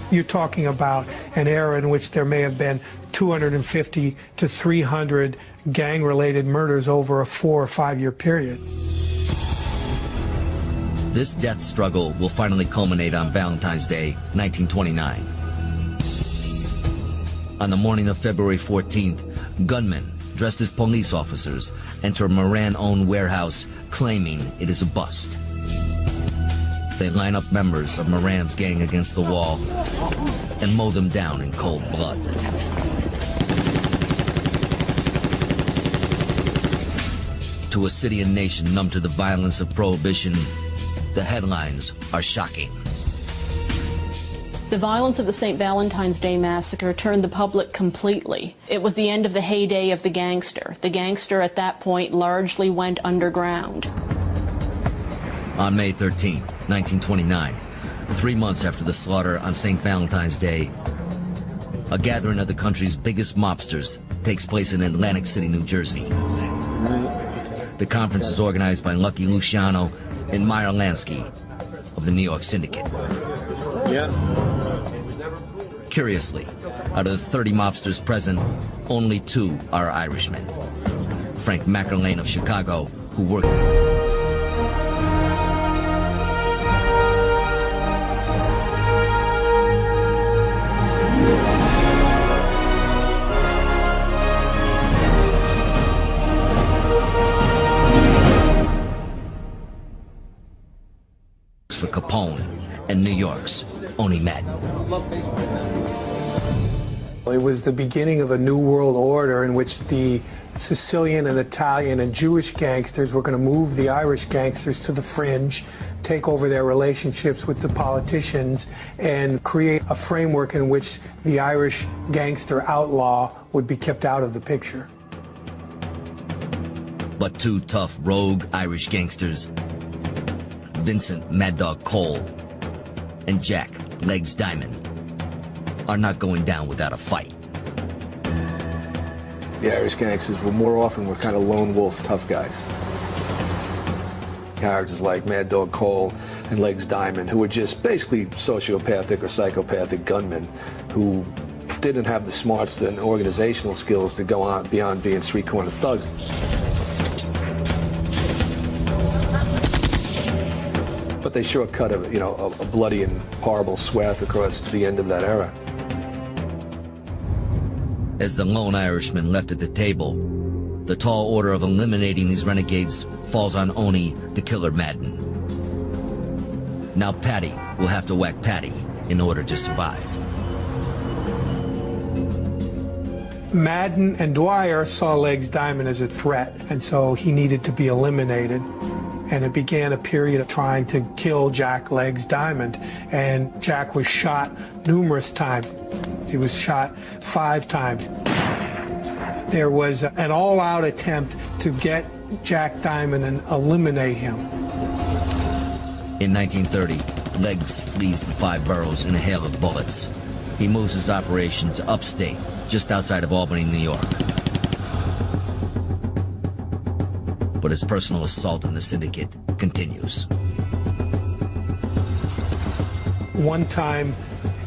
Speaker 2: You're talking about an era in which there may have been 250 to 300 gang-related murders over a 4 or 5 year period.
Speaker 1: This death struggle will finally culminate on Valentine's Day, 1929. On the morning of February 14th, gunmen dressed as police officers enter a Moran-owned warehouse claiming it is a bust. They line up members of Moran's gang against the wall and mow them down in cold blood. To a city and nation numb to the violence of Prohibition, the headlines are shocking.
Speaker 11: The violence of the St. Valentine's Day Massacre turned the public completely. It was the end of the heyday of the gangster. The gangster at that point largely went underground.
Speaker 1: On May 13th, 1929, 3 months after the slaughter on St. Valentine's Day, a gathering of the country's biggest mobsters takes place in Atlantic City, New Jersey. The conference is organized by Lucky Luciano and Meyer Lansky of the New York Syndicate. Curiously, out of the 30 mobsters present, only 2 are Irishmen. Frank McElwain of Chicago, who worked for Capone, and New York's Oni Madden.
Speaker 2: It was the beginning of a new world order in which the Sicilian and Italian and Jewish gangsters were going to move the Irish gangsters to the fringe, take over their relationships with the politicians, and create a framework in which the Irish gangster outlaw would be kept out of the picture.
Speaker 1: But two tough rogue Irish gangsters, Vincent Mad Dog Cole and Jack Legs Diamond, are not going down without a fight.
Speaker 3: The Irish gangsters more often were kind of lone wolf tough guys. Characters like Mad Dog Cole and Legs Diamond, who were just basically sociopathic or psychopathic gunmen who didn't have the smarts and organizational skills to go on beyond being street-corner thugs. But they sure cut a bloody and horrible swath across the end of that era.
Speaker 1: As the lone Irishman left at the table, the tall order of eliminating these renegades falls on Oni, the Killer Madden. Now Patty will have to whack Patty in order to survive.
Speaker 2: Madden and Dwyer saw Legs Diamond as a threat, and so he needed to be eliminated. And it began a period of trying to kill Jack Legs Diamond, and Jack was shot numerous times. He was shot 5 times. There was an all-out attempt to get Jack Diamond and eliminate him.
Speaker 1: In 1930, Legs flees the 5 boroughs in a hail of bullets. He moves his operation to upstate, just outside of Albany, New York. But his personal assault on the syndicate continues.
Speaker 2: One time,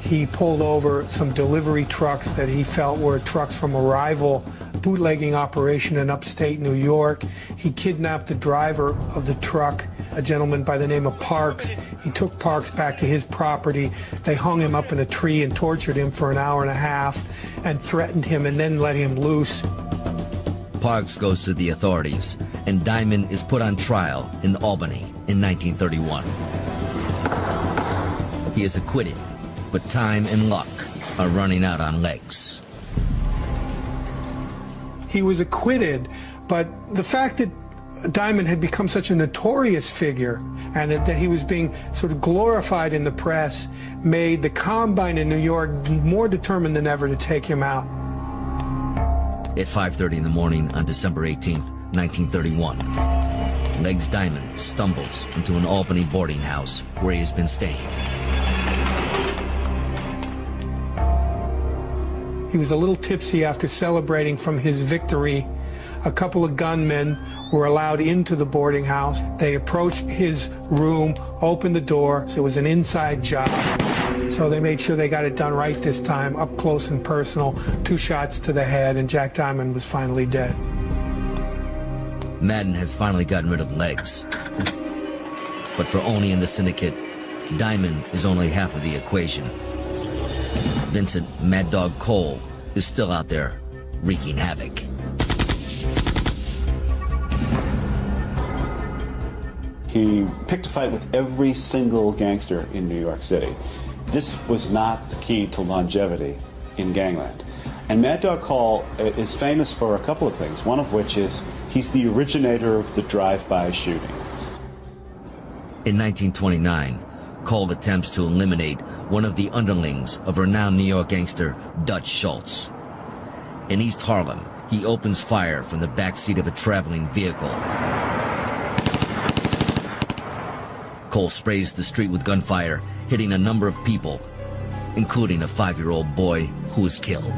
Speaker 2: he pulled over some delivery trucks that he felt were trucks from a rival bootlegging operation in upstate New York. He kidnapped the driver of the truck, a gentleman by the name of Parks. He took Parks back to his property. They hung him up in a tree and tortured him for an hour and a half and threatened him and then let him loose.
Speaker 1: Parks goes to the authorities, and Diamond is put on trial in Albany in 1931. He is acquitted, but time and luck are running out on Legs.
Speaker 2: He was acquitted, but the fact that Diamond had become such a notorious figure and that he was being sort of glorified in the press made the Combine in New York more determined than ever to take him out.
Speaker 1: At 5:30 in the morning on December 18th, 1931, Legs Diamond stumbles into an Albany boarding house where he has been staying.
Speaker 2: He was a little tipsy after celebrating from his victory. A couple of gunmen were allowed into the boarding house. They approached his room, opened the door. So it was an inside job. So they made sure they got it done right this time, up close and personal, 2 shots to the head, and Jack Diamond was finally dead.
Speaker 1: Madden has finally gotten rid of Legs. But for Oni and the syndicate, Diamond is only half of the equation. Vincent Mad Dog Cole is still out there wreaking havoc.
Speaker 12: He picked a fight with every single gangster in New York City. This was not the key to longevity in gangland. And Mad Dog Cole is famous for a couple of things, one of which is he's the originator of the drive-by shooting.
Speaker 1: In 1929, Cole attempts to eliminate one of the underlings of renowned New York gangster Dutch Schultz. In East Harlem, he opens fire from the backseat of a traveling vehicle. Cole sprays the street with gunfire, hitting a number of people, including a 5-year-old boy who was killed.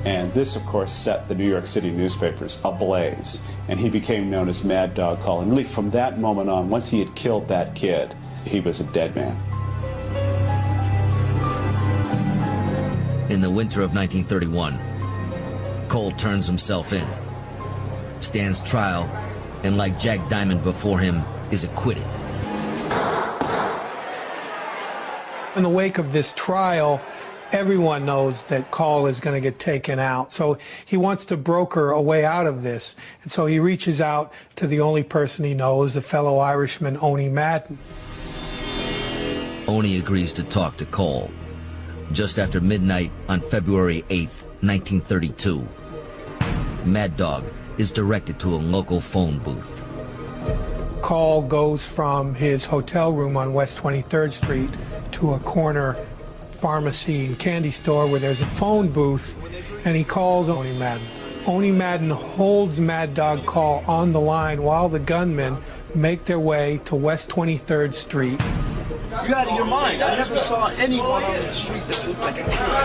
Speaker 12: And this, of course, set the New York City newspapers ablaze, and he became known as Mad Dog Cole. And really, from that moment on, once he had killed that kid, he was a dead man.
Speaker 1: In the winter of 1931, Cole turns himself in, stands trial, and like Jack Diamond before him, is acquitted.
Speaker 2: In the wake of this trial, everyone knows that Cole is going to get taken out. So he wants to broker a way out of this. And so he reaches out to the only person he knows, a fellow Irishman, Oni Madden.
Speaker 1: Oni agrees to talk to Cole. Just after midnight on February 8th, 1932, Mad Dog is directed to a local phone booth.
Speaker 2: Cole goes from his hotel room on West 23rd Street to a corner pharmacy and candy store where there's a phone booth, and he calls Oni Madden. Oni Madden holds Mad Dog Cole on the line while the gunmen make their way to West 23rd Street.
Speaker 8: You're out of your mind. I never saw anyone on the street that looked like a killer.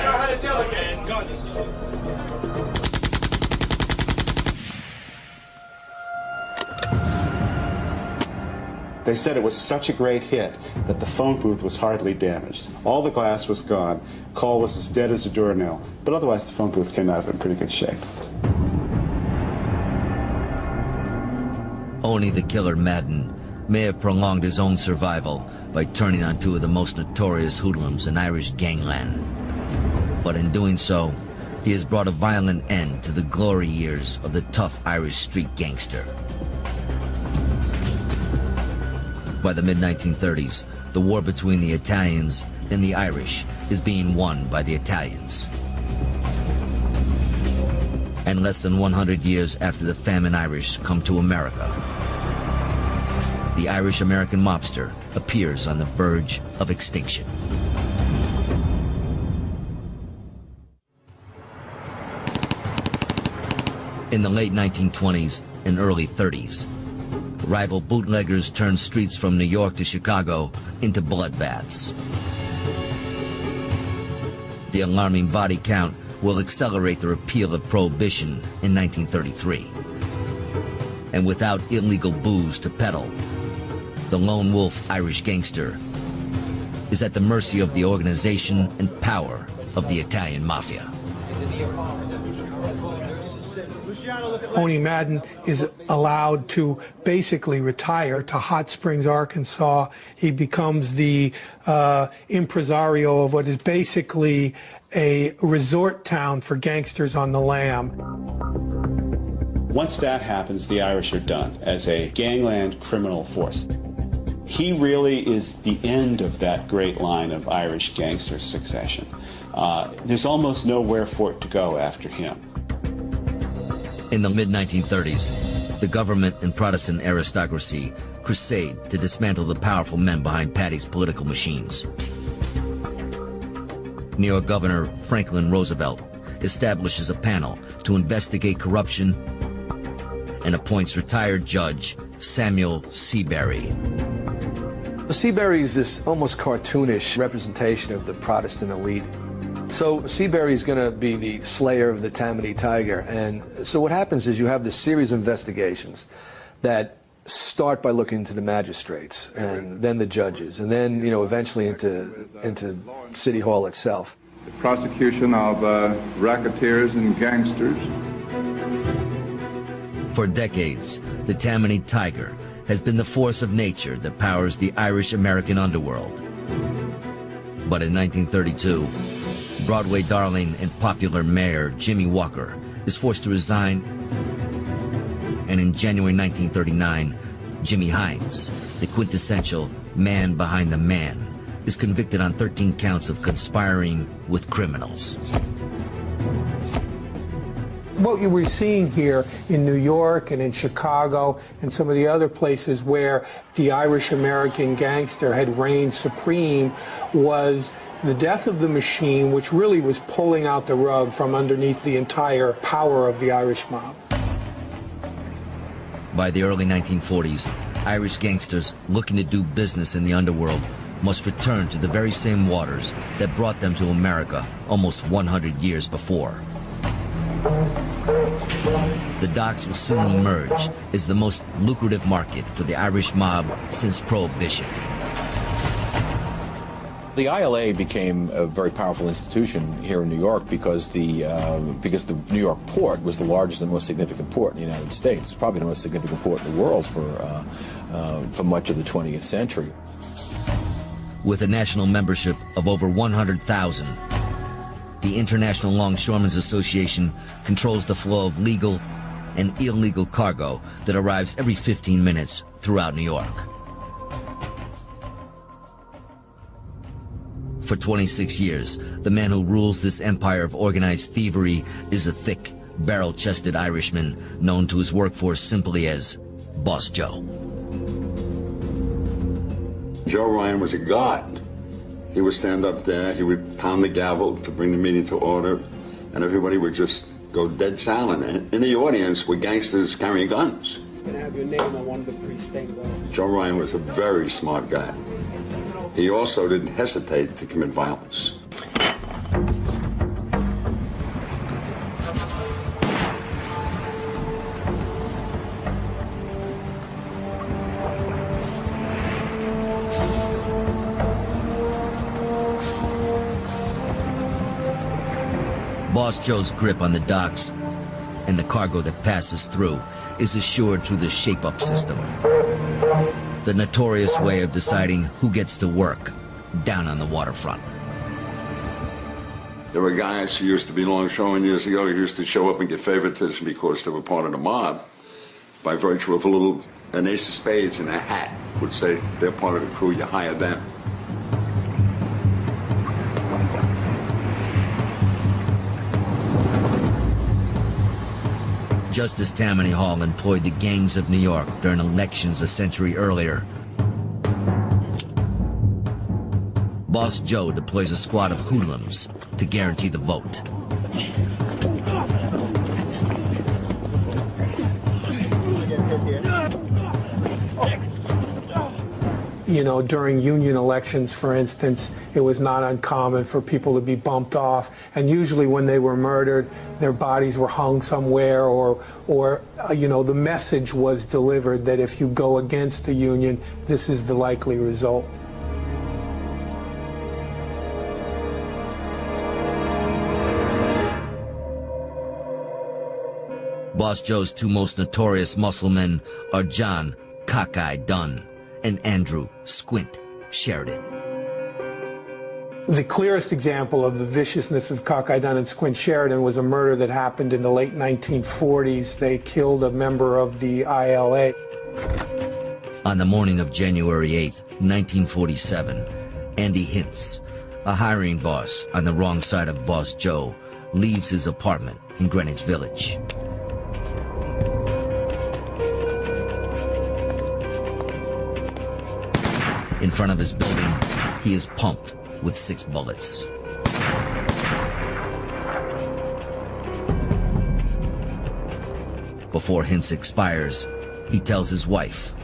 Speaker 12: They said it was such a great hit that the phone booth was hardly damaged. All the glass was gone. Cole was as dead as a doornail. But otherwise, the phone booth came out in pretty good shape.
Speaker 1: Oni the Killer Madden may have prolonged his own survival by turning on two of the most notorious hoodlums in Irish gangland. But in doing so, he has brought a violent end to the glory years of the tough Irish street gangster. By the mid-1930s, the war between the Italians and the Irish is being won by the Italians. And less than 100 years after the famine Irish come to America, the Irish-American mobster appears on the verge of extinction. In the late 1920s and early 30s, rival bootleggers turned streets from New York to Chicago into bloodbaths. The alarming body count will accelerate the repeal of Prohibition in 1933. And without illegal booze to peddle, the lone wolf Irish gangster is at the mercy of the organization and power of the Italian mafia.
Speaker 2: Oni Madden is allowed to basically retire to Hot Springs, Arkansas. He becomes the impresario of what is basically a resort town for gangsters on the lam.
Speaker 12: Once that happens, the Irish are done as a gangland criminal force. He really is the end of that great line of Irish gangster succession. There's almost nowhere for it to go after him.
Speaker 1: In the mid-1930s, the government and Protestant aristocracy crusade to dismantle the powerful men behind Paddy's political machines. New York Governor Franklin Roosevelt establishes a panel to investigate corruption and appoints retired Judge Samuel Seabury.
Speaker 3: Seabury is this almost cartoonish representation of the Protestant elite. So Seabury is going to be the slayer of the Tammany Tiger. And so what happens is you have this series of investigations that start by looking into the magistrates and then the judges and then, eventually into City Hall itself.
Speaker 14: The prosecution of racketeers and gangsters.
Speaker 1: For decades, the Tammany Tiger has been the force of nature that powers the Irish-American underworld. But in 1932, Broadway darling and popular mayor Jimmy Walker is forced to resign, and in January 1939, Jimmy Hines, the quintessential man behind the man, is convicted on 13 counts of conspiring with criminals.
Speaker 2: What you were seeing here in New York and in Chicago and some of the other places where the Irish-American gangster had reigned supreme was the death of the machine, which really was pulling out the rug from underneath the entire power of the Irish mob.
Speaker 1: By the early 1940s, Irish gangsters looking to do business in the underworld must return to the very same waters that brought them to America almost 100 years before. The docks will soon emerge as the most lucrative market for the Irish mob since Prohibition.
Speaker 15: The ILA became a very powerful institution here in New York because the New York port was the largest and most significant port in the United States. It's probably the most significant port in the world for much of the 20th century.
Speaker 1: With a national membership of over 100,000, the International Longshoremen's Association controls the flow of legal and illegal cargo that arrives every 15 minutes throughout New York. For 26 years, the man who rules this empire of organized thievery is a thick, barrel-chested Irishman known to his workforce simply as Boss Joe.
Speaker 16: Joe Ryan was a god. He would stand up there, he would pound the gavel to bring the meeting to order, and everybody would just go dead silent. And in the audience were gangsters carrying guns.
Speaker 13: Can I have your name on one of the pre-stated officers?
Speaker 16: Joe Ryan was a very smart guy. He also didn't hesitate to commit violence.
Speaker 1: Boss Joe's grip on the docks and the cargo that passes through is assured through the shape-up system, the notorious way of deciding who gets to work down on the waterfront.
Speaker 16: There were guys who used to be longshoremen years ago who used to show up and get favoritism because they were part of the mob by virtue of an ace of spades and a hat would say they're part of the crew, you hire them.
Speaker 1: Just as Tammany Hall employed the gangs of New York during elections a century earlier, Boss Joe deploys a squad of hoodlums to guarantee the vote.
Speaker 2: You know, during union elections, for instance, it was not uncommon for people to be bumped off. And usually when they were murdered, their bodies were hung somewhere or you know, the message was delivered that if you go against the union, this is the likely result.
Speaker 1: Boss Joe's two most notorious muscle men are John Cockeye Dunn and Andrew Squint Sheridan.
Speaker 2: The clearest example of the viciousness of Cockeye Dunn and Squint Sheridan was a murder that happened in the late 1940s. They killed a member of the ILA.
Speaker 1: On the morning of January 8th, 1947, Andy Hintz, a hiring boss on the wrong side of Boss Joe, leaves his apartment in Greenwich Village. In front of his building, he is pumped with 6 bullets. Before Hintz expires, he tells his wife,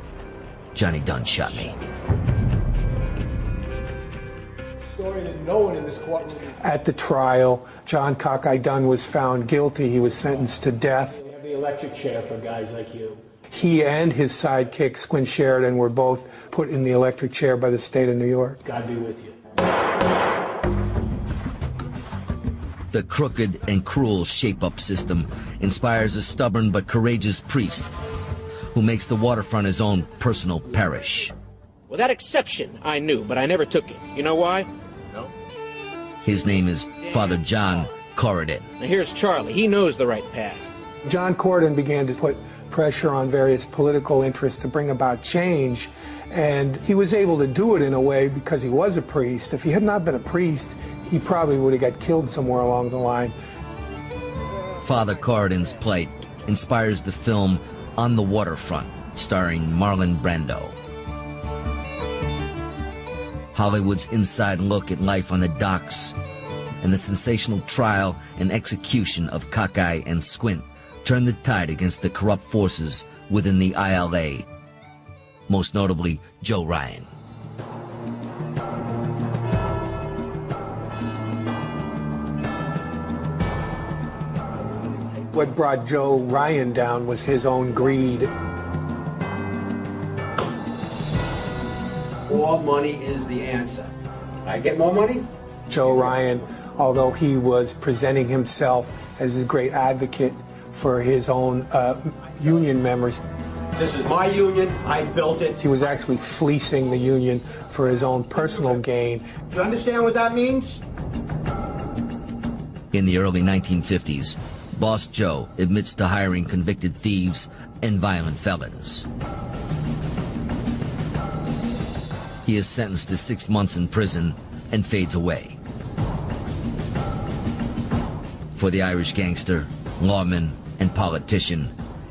Speaker 1: "Johnny Dunn shot me."
Speaker 2: Story that no one in this courtroom. At the trial, John Cockeye Dunn was found guilty. He was sentenced to death.
Speaker 13: We have the electric chair for guys like you.
Speaker 2: He and his sidekick, Squint Sheridan, were both put in the electric chair by the state of New York.
Speaker 13: God be with you.
Speaker 1: The crooked and cruel shape-up system inspires a stubborn but courageous priest who makes the waterfront his own personal parish.
Speaker 17: Well, that exception I knew, but I never took it. You know why? No.
Speaker 1: His name is Father John Corridan.
Speaker 17: Now here's Charlie. He knows the right path.
Speaker 2: John Corridan began to put pressure on various political interests to bring about change, and he was able to do it in a way because he was a priest. If he had not been a priest, he probably would have got killed somewhere along the line.
Speaker 1: Father Corridan's plight inspires the film On the Waterfront, starring Marlon Brando. Hollywood's inside look at life on the docks and the sensational trial and execution of Cockeye and Squint turned the tide against the corrupt forces within the ILA, most notably Joe Ryan.
Speaker 2: What brought Joe Ryan down was his own greed.
Speaker 18: All money is the answer.
Speaker 13: I get more money?
Speaker 2: Joe Ryan, although he was presenting himself as a great advocate for his own union members,
Speaker 13: This is my union. I built it.
Speaker 2: he was actually fleecing the union for his own personal gain.
Speaker 13: Do you understand what that means?
Speaker 1: In the early 1950s, Boss Joe admits to hiring convicted thieves and violent felons. He is sentenced to 6 months in prison and fades away. For the Irish gangster, lawman, and politician,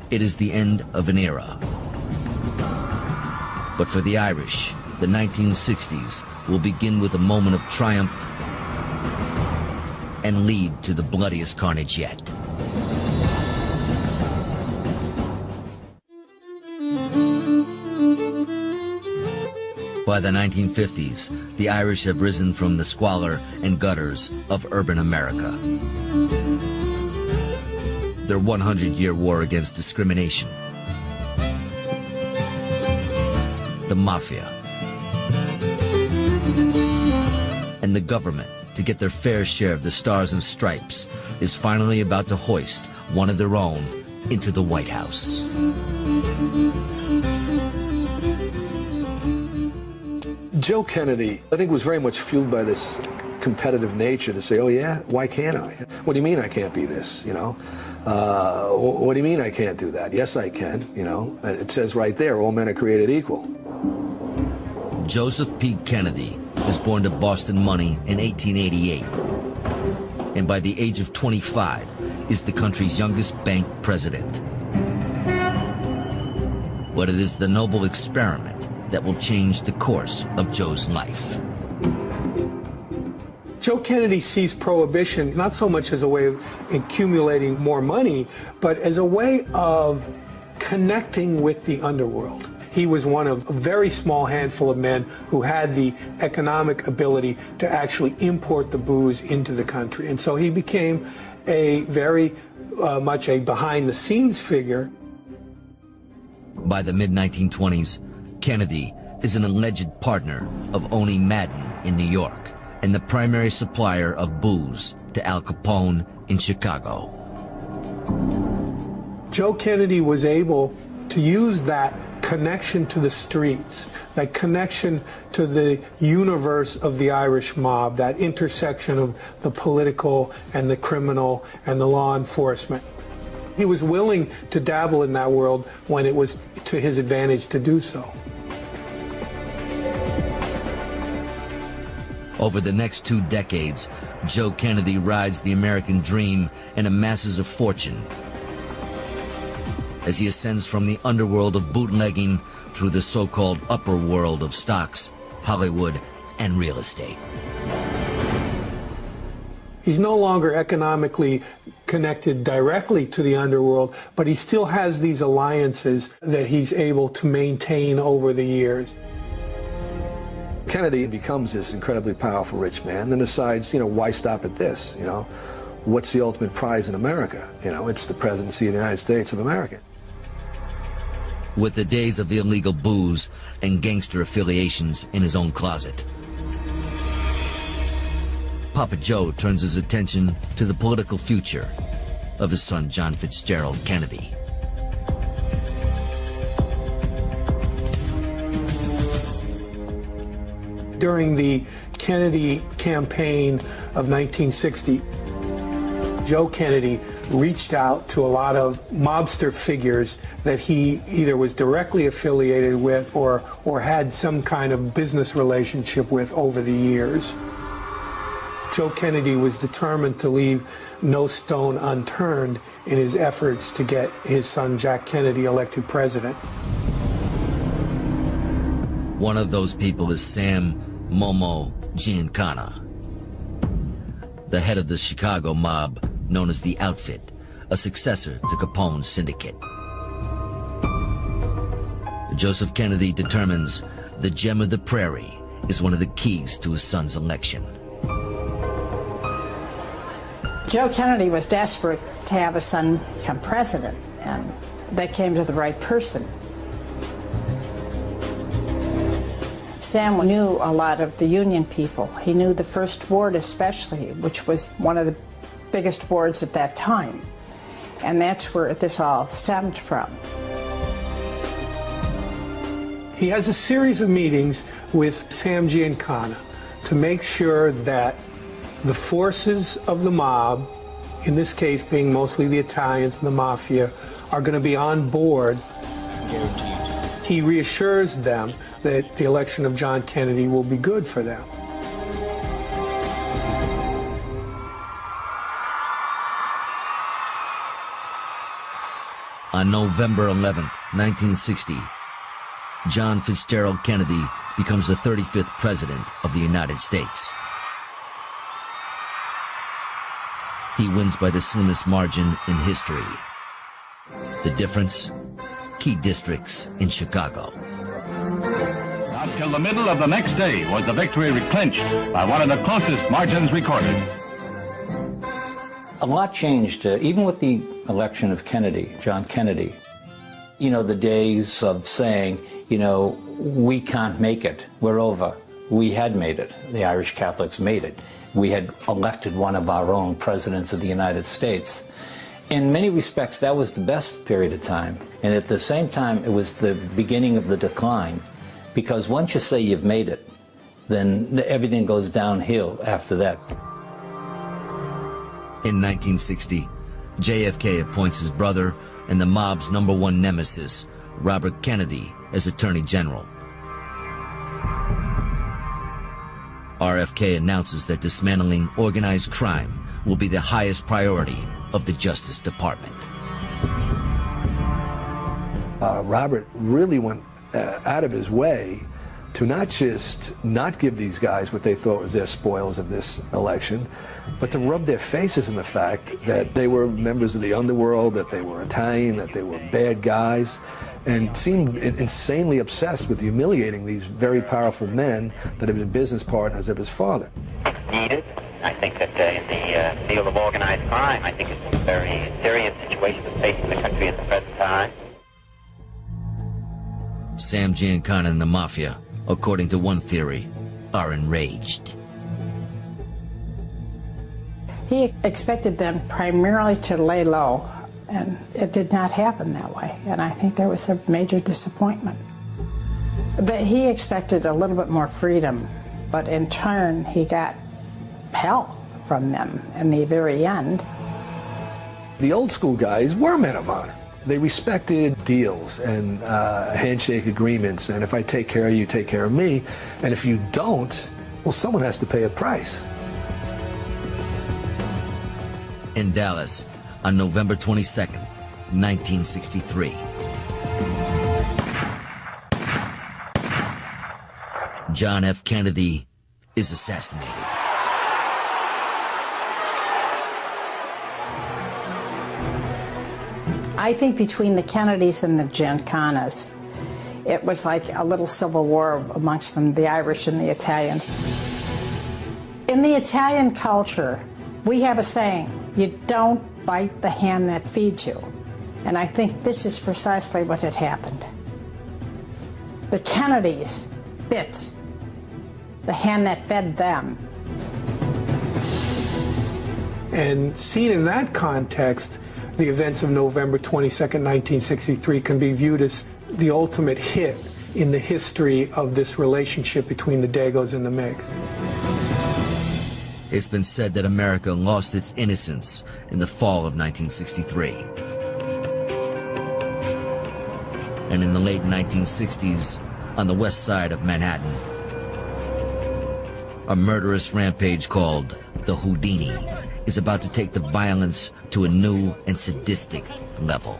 Speaker 1: it is the end of an era. But for the Irish, the 1960s will begin with a moment of triumph and lead to the bloodiest carnage yet. By the 1950s, the Irish have risen from the squalor and gutters of urban America. Their 100-year war against discrimination, the mafia, and the government to get their fair share of the stars and stripes is finally about to hoist one of their own into the White House.
Speaker 3: Joe Kennedy, I think, was very much fueled by this competitive nature to say, oh yeah, why can't I? What do you mean I can't be this, you know? What do you mean I can't do that? Yes, I can, you know? It says right there, all men are created equal.
Speaker 1: Joseph P. Kennedy was born to Boston money in 1888, and by the age of 25 is the country's youngest bank president. But it is the noble experiment that will change the course of Joe's life.
Speaker 2: Joe Kennedy sees prohibition not so much as a way of accumulating more money, but as a way of connecting with the underworld. He was one of a very small handful of men who had the economic ability to actually import the booze into the country. And so he became a very much a behind-the-scenes figure.
Speaker 1: By the mid-1920s, Kennedy is an alleged partner of Oni Madden in New York and the primary supplier of booze to Al Capone in Chicago.
Speaker 2: Joe Kennedy was able to use that connection to the streets, that connection to the universe of the Irish mob, that intersection of the political and the criminal and the law enforcement. He was willing to dabble in that world when it was to his advantage to do so.
Speaker 1: Over the next 2 decades, Joe Kennedy rides the American dream and amasses a fortune as he ascends from the underworld of bootlegging through the so-called upper world of stocks, Hollywood, and real estate.
Speaker 2: He's no longer economically connected directly to the underworld, but he still has these alliances that he's able to maintain over the years.
Speaker 3: Kennedy becomes this incredibly powerful rich man, then decides, you know, why stop at this, you know? What's the ultimate prize in America? You know, it's the presidency of the United States of America.
Speaker 1: With the days of illegal booze and gangster affiliations in his own closet, Papa Joe turns his attention to the political future of his son John Fitzgerald Kennedy.
Speaker 2: During the Kennedy campaign of 1960, Joe Kennedy reached out to a lot of mobster figures that he either was directly affiliated with or had some kind of business relationship with over the years. Joe Kennedy was determined to leave no stone unturned in his efforts to get his son Jack Kennedy elected president.
Speaker 1: One of those people is Sam Momo Giancana, the head of the Chicago mob known as the Outfit, a successor to Capone's syndicate. Joseph Kennedy determines the gem of the prairie is one of the keys to his son's election.
Speaker 18: Joe Kennedy was desperate to have his son become president, and they came to the right person. Sam knew a lot of the Union people. He knew the First Ward especially, which was one of the biggest wards at that time. And that's where this all stemmed from.
Speaker 2: He has a series of meetings with Sam Giancana to make sure that the forces of the mob, in this case being mostly the Italians and the mafia, are going to be on board. He reassures them that the election of John Kennedy will be good for them.
Speaker 1: On November 11th, 1960, John Fitzgerald Kennedy becomes the 35th President of the United States. He wins by the slimmest margin in history. The difference? Key districts in Chicago.
Speaker 19: Not till the middle of the next day was the victory clinched by one of the closest margins recorded.
Speaker 20: A lot changed, even with the election of Kennedy, John Kennedy. You know, the days of saying, you know, we can't make it, we're over. We had made it. The Irish Catholics made it. We had elected one of our own presidents of the United States. In many respects, that was the best period of time. And at the same time, it was the beginning of the decline. Because once you say you've made it, then everything goes downhill after that.
Speaker 1: In 1960, JFK appoints his brother and the mob's #1 nemesis, Robert Kennedy, as Attorney General. RFK announces that dismantling organized crime will be the highest priority of the Justice Department.
Speaker 3: Robert really went out of his way to not just not give these guys what they thought was their spoils of this election, but to rub their faces in the fact that they were members of the underworld, that they were Italian, that they were bad guys, and seemed insanely obsessed with humiliating these very powerful men that had been business partners of his father.
Speaker 21: Needed. I think that in the field of organized crime, I think it's a very serious situation that's facing the country at the present time.
Speaker 1: Sam Giancana and the mafia, according to one theory, are enraged.
Speaker 18: He expected them primarily to lay low, and it did not happen that way. And I think there was a major disappointment. But he expected a little bit more freedom, but in turn he got hell from them in the very end.
Speaker 3: The old school guys were men of honor. They respected deals and handshake agreements, and if I take care of you, take care of me, and if you don't, well, someone has to pay a price.
Speaker 1: In Dallas, on November 22nd, 1963. John F. Kennedy is assassinated.
Speaker 18: I think between the Kennedys and the Giancanas, it was like a little civil war amongst them, the Irish and the Italians. In the Italian culture, we have a saying, you don't bite the hand that feeds you. And I think this is precisely what had happened. The Kennedys bit the hand that fed them.
Speaker 2: And seen in that context, the events of November 22nd, 1963 can be viewed as the ultimate hit in the history of this relationship between the Dagos and the Meigs.
Speaker 1: It's been said that America lost its innocence in the fall of 1963. And in the late 1960s, on the west side of Manhattan, a murderous rampage called the Houdini is about to take the violence to a new and sadistic level.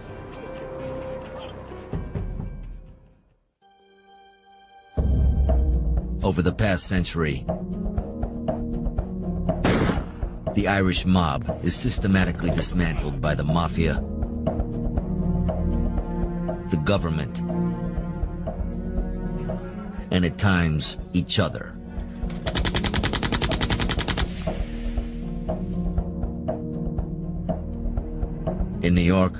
Speaker 1: Over the past century, the Irish mob is systematically dismantled by the mafia, the government, and at times each other. In New York,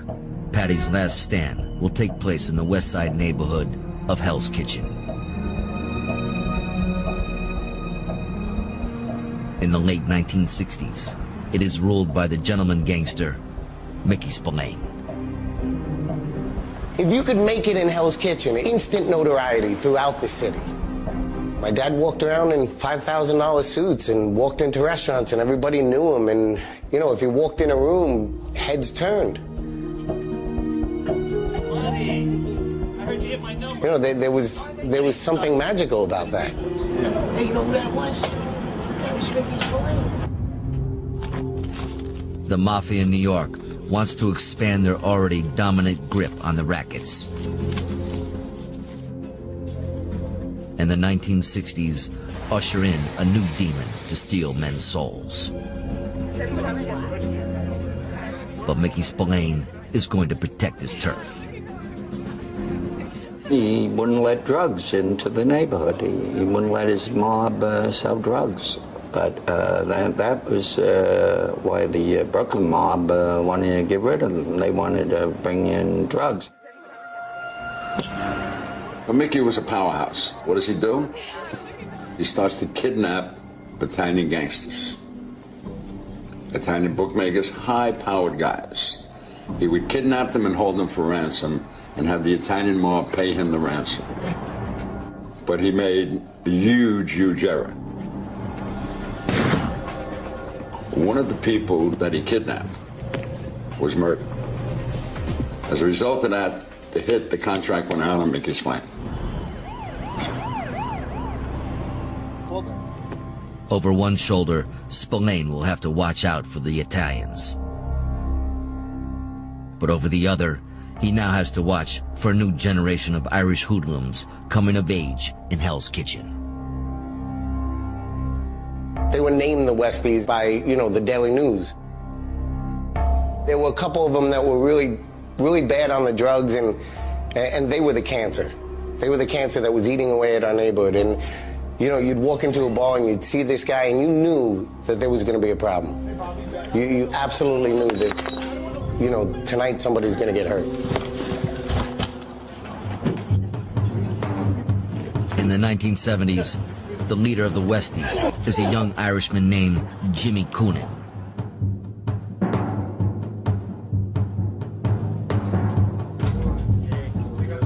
Speaker 1: Patty's last stand will take place in the West Side neighborhood of Hell's Kitchen. in the late 1960s. It is ruled by the gentleman gangster, Mickey Spillane.
Speaker 4: If you could make it in Hell's Kitchen, instant notoriety throughout the city. My dad walked around in $5,000 suits and walked into restaurants and everybody knew him. And, you know, if he walked in a room, heads turned.
Speaker 17: I heard you hit my number.
Speaker 4: You know, there was something magical about that.
Speaker 13: Hey, you know who that was? That was Mickey Spillane.
Speaker 1: The mafia in New York wants to expand their already dominant grip on the rackets. And the 1960s usher in a new demon to steal men's souls. But Mickey Spillane is going to protect his turf.
Speaker 22: He wouldn't let drugs into the neighborhood. He wouldn't let his mob sell drugs. But that was why the Brooklyn mob wanted to get rid of them. They wanted to bring in drugs.
Speaker 16: But Mickey was a powerhouse. What does he do? He starts to kidnap Italian gangsters. Italian bookmakers, high-powered guys. He would kidnap them and hold them for ransom and have the Italian mob pay him the ransom. But he made a huge, huge error. One of the people that he kidnapped was murdered. As a result of that, the contract went out on Mickey Spillane.
Speaker 1: Over one shoulder, Spillane will have to watch out for the Italians. But over the other, he now has to watch for a new generation of Irish hoodlums coming of age in Hell's Kitchen.
Speaker 4: They were named the Westies by, you know, the Daily News. There were a couple of them that were really, really bad on the drugs, and they were the cancer. They were the cancer that was eating away at our neighborhood. And, you know, you'd walk into a bar and you'd see this guy and you knew that there was going to be a problem. You absolutely knew that, you know, tonight somebody's going to get hurt.
Speaker 1: In the 1970s, the leader of the Westies is a young Irishman named Jimmy Coonan.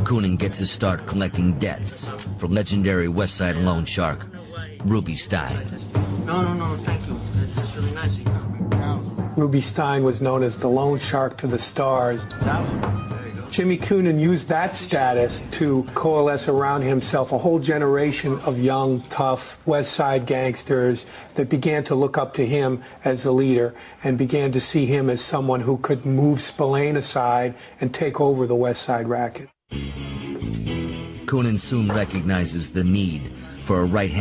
Speaker 1: Coonan gets his start collecting debts for legendary West Side loan shark Ruby Stein.
Speaker 17: No, thank you. It's just really nice of you.
Speaker 2: Ruby Stein was known as the loan shark to the stars. Jimmy Coonan used that status to coalesce around himself a whole generation of young, tough West Side gangsters that began to look up to him as a leader and began to see him as someone who could move Spillane aside and take over the West Side racket.
Speaker 1: Coonan soon recognizes the need for a right-hand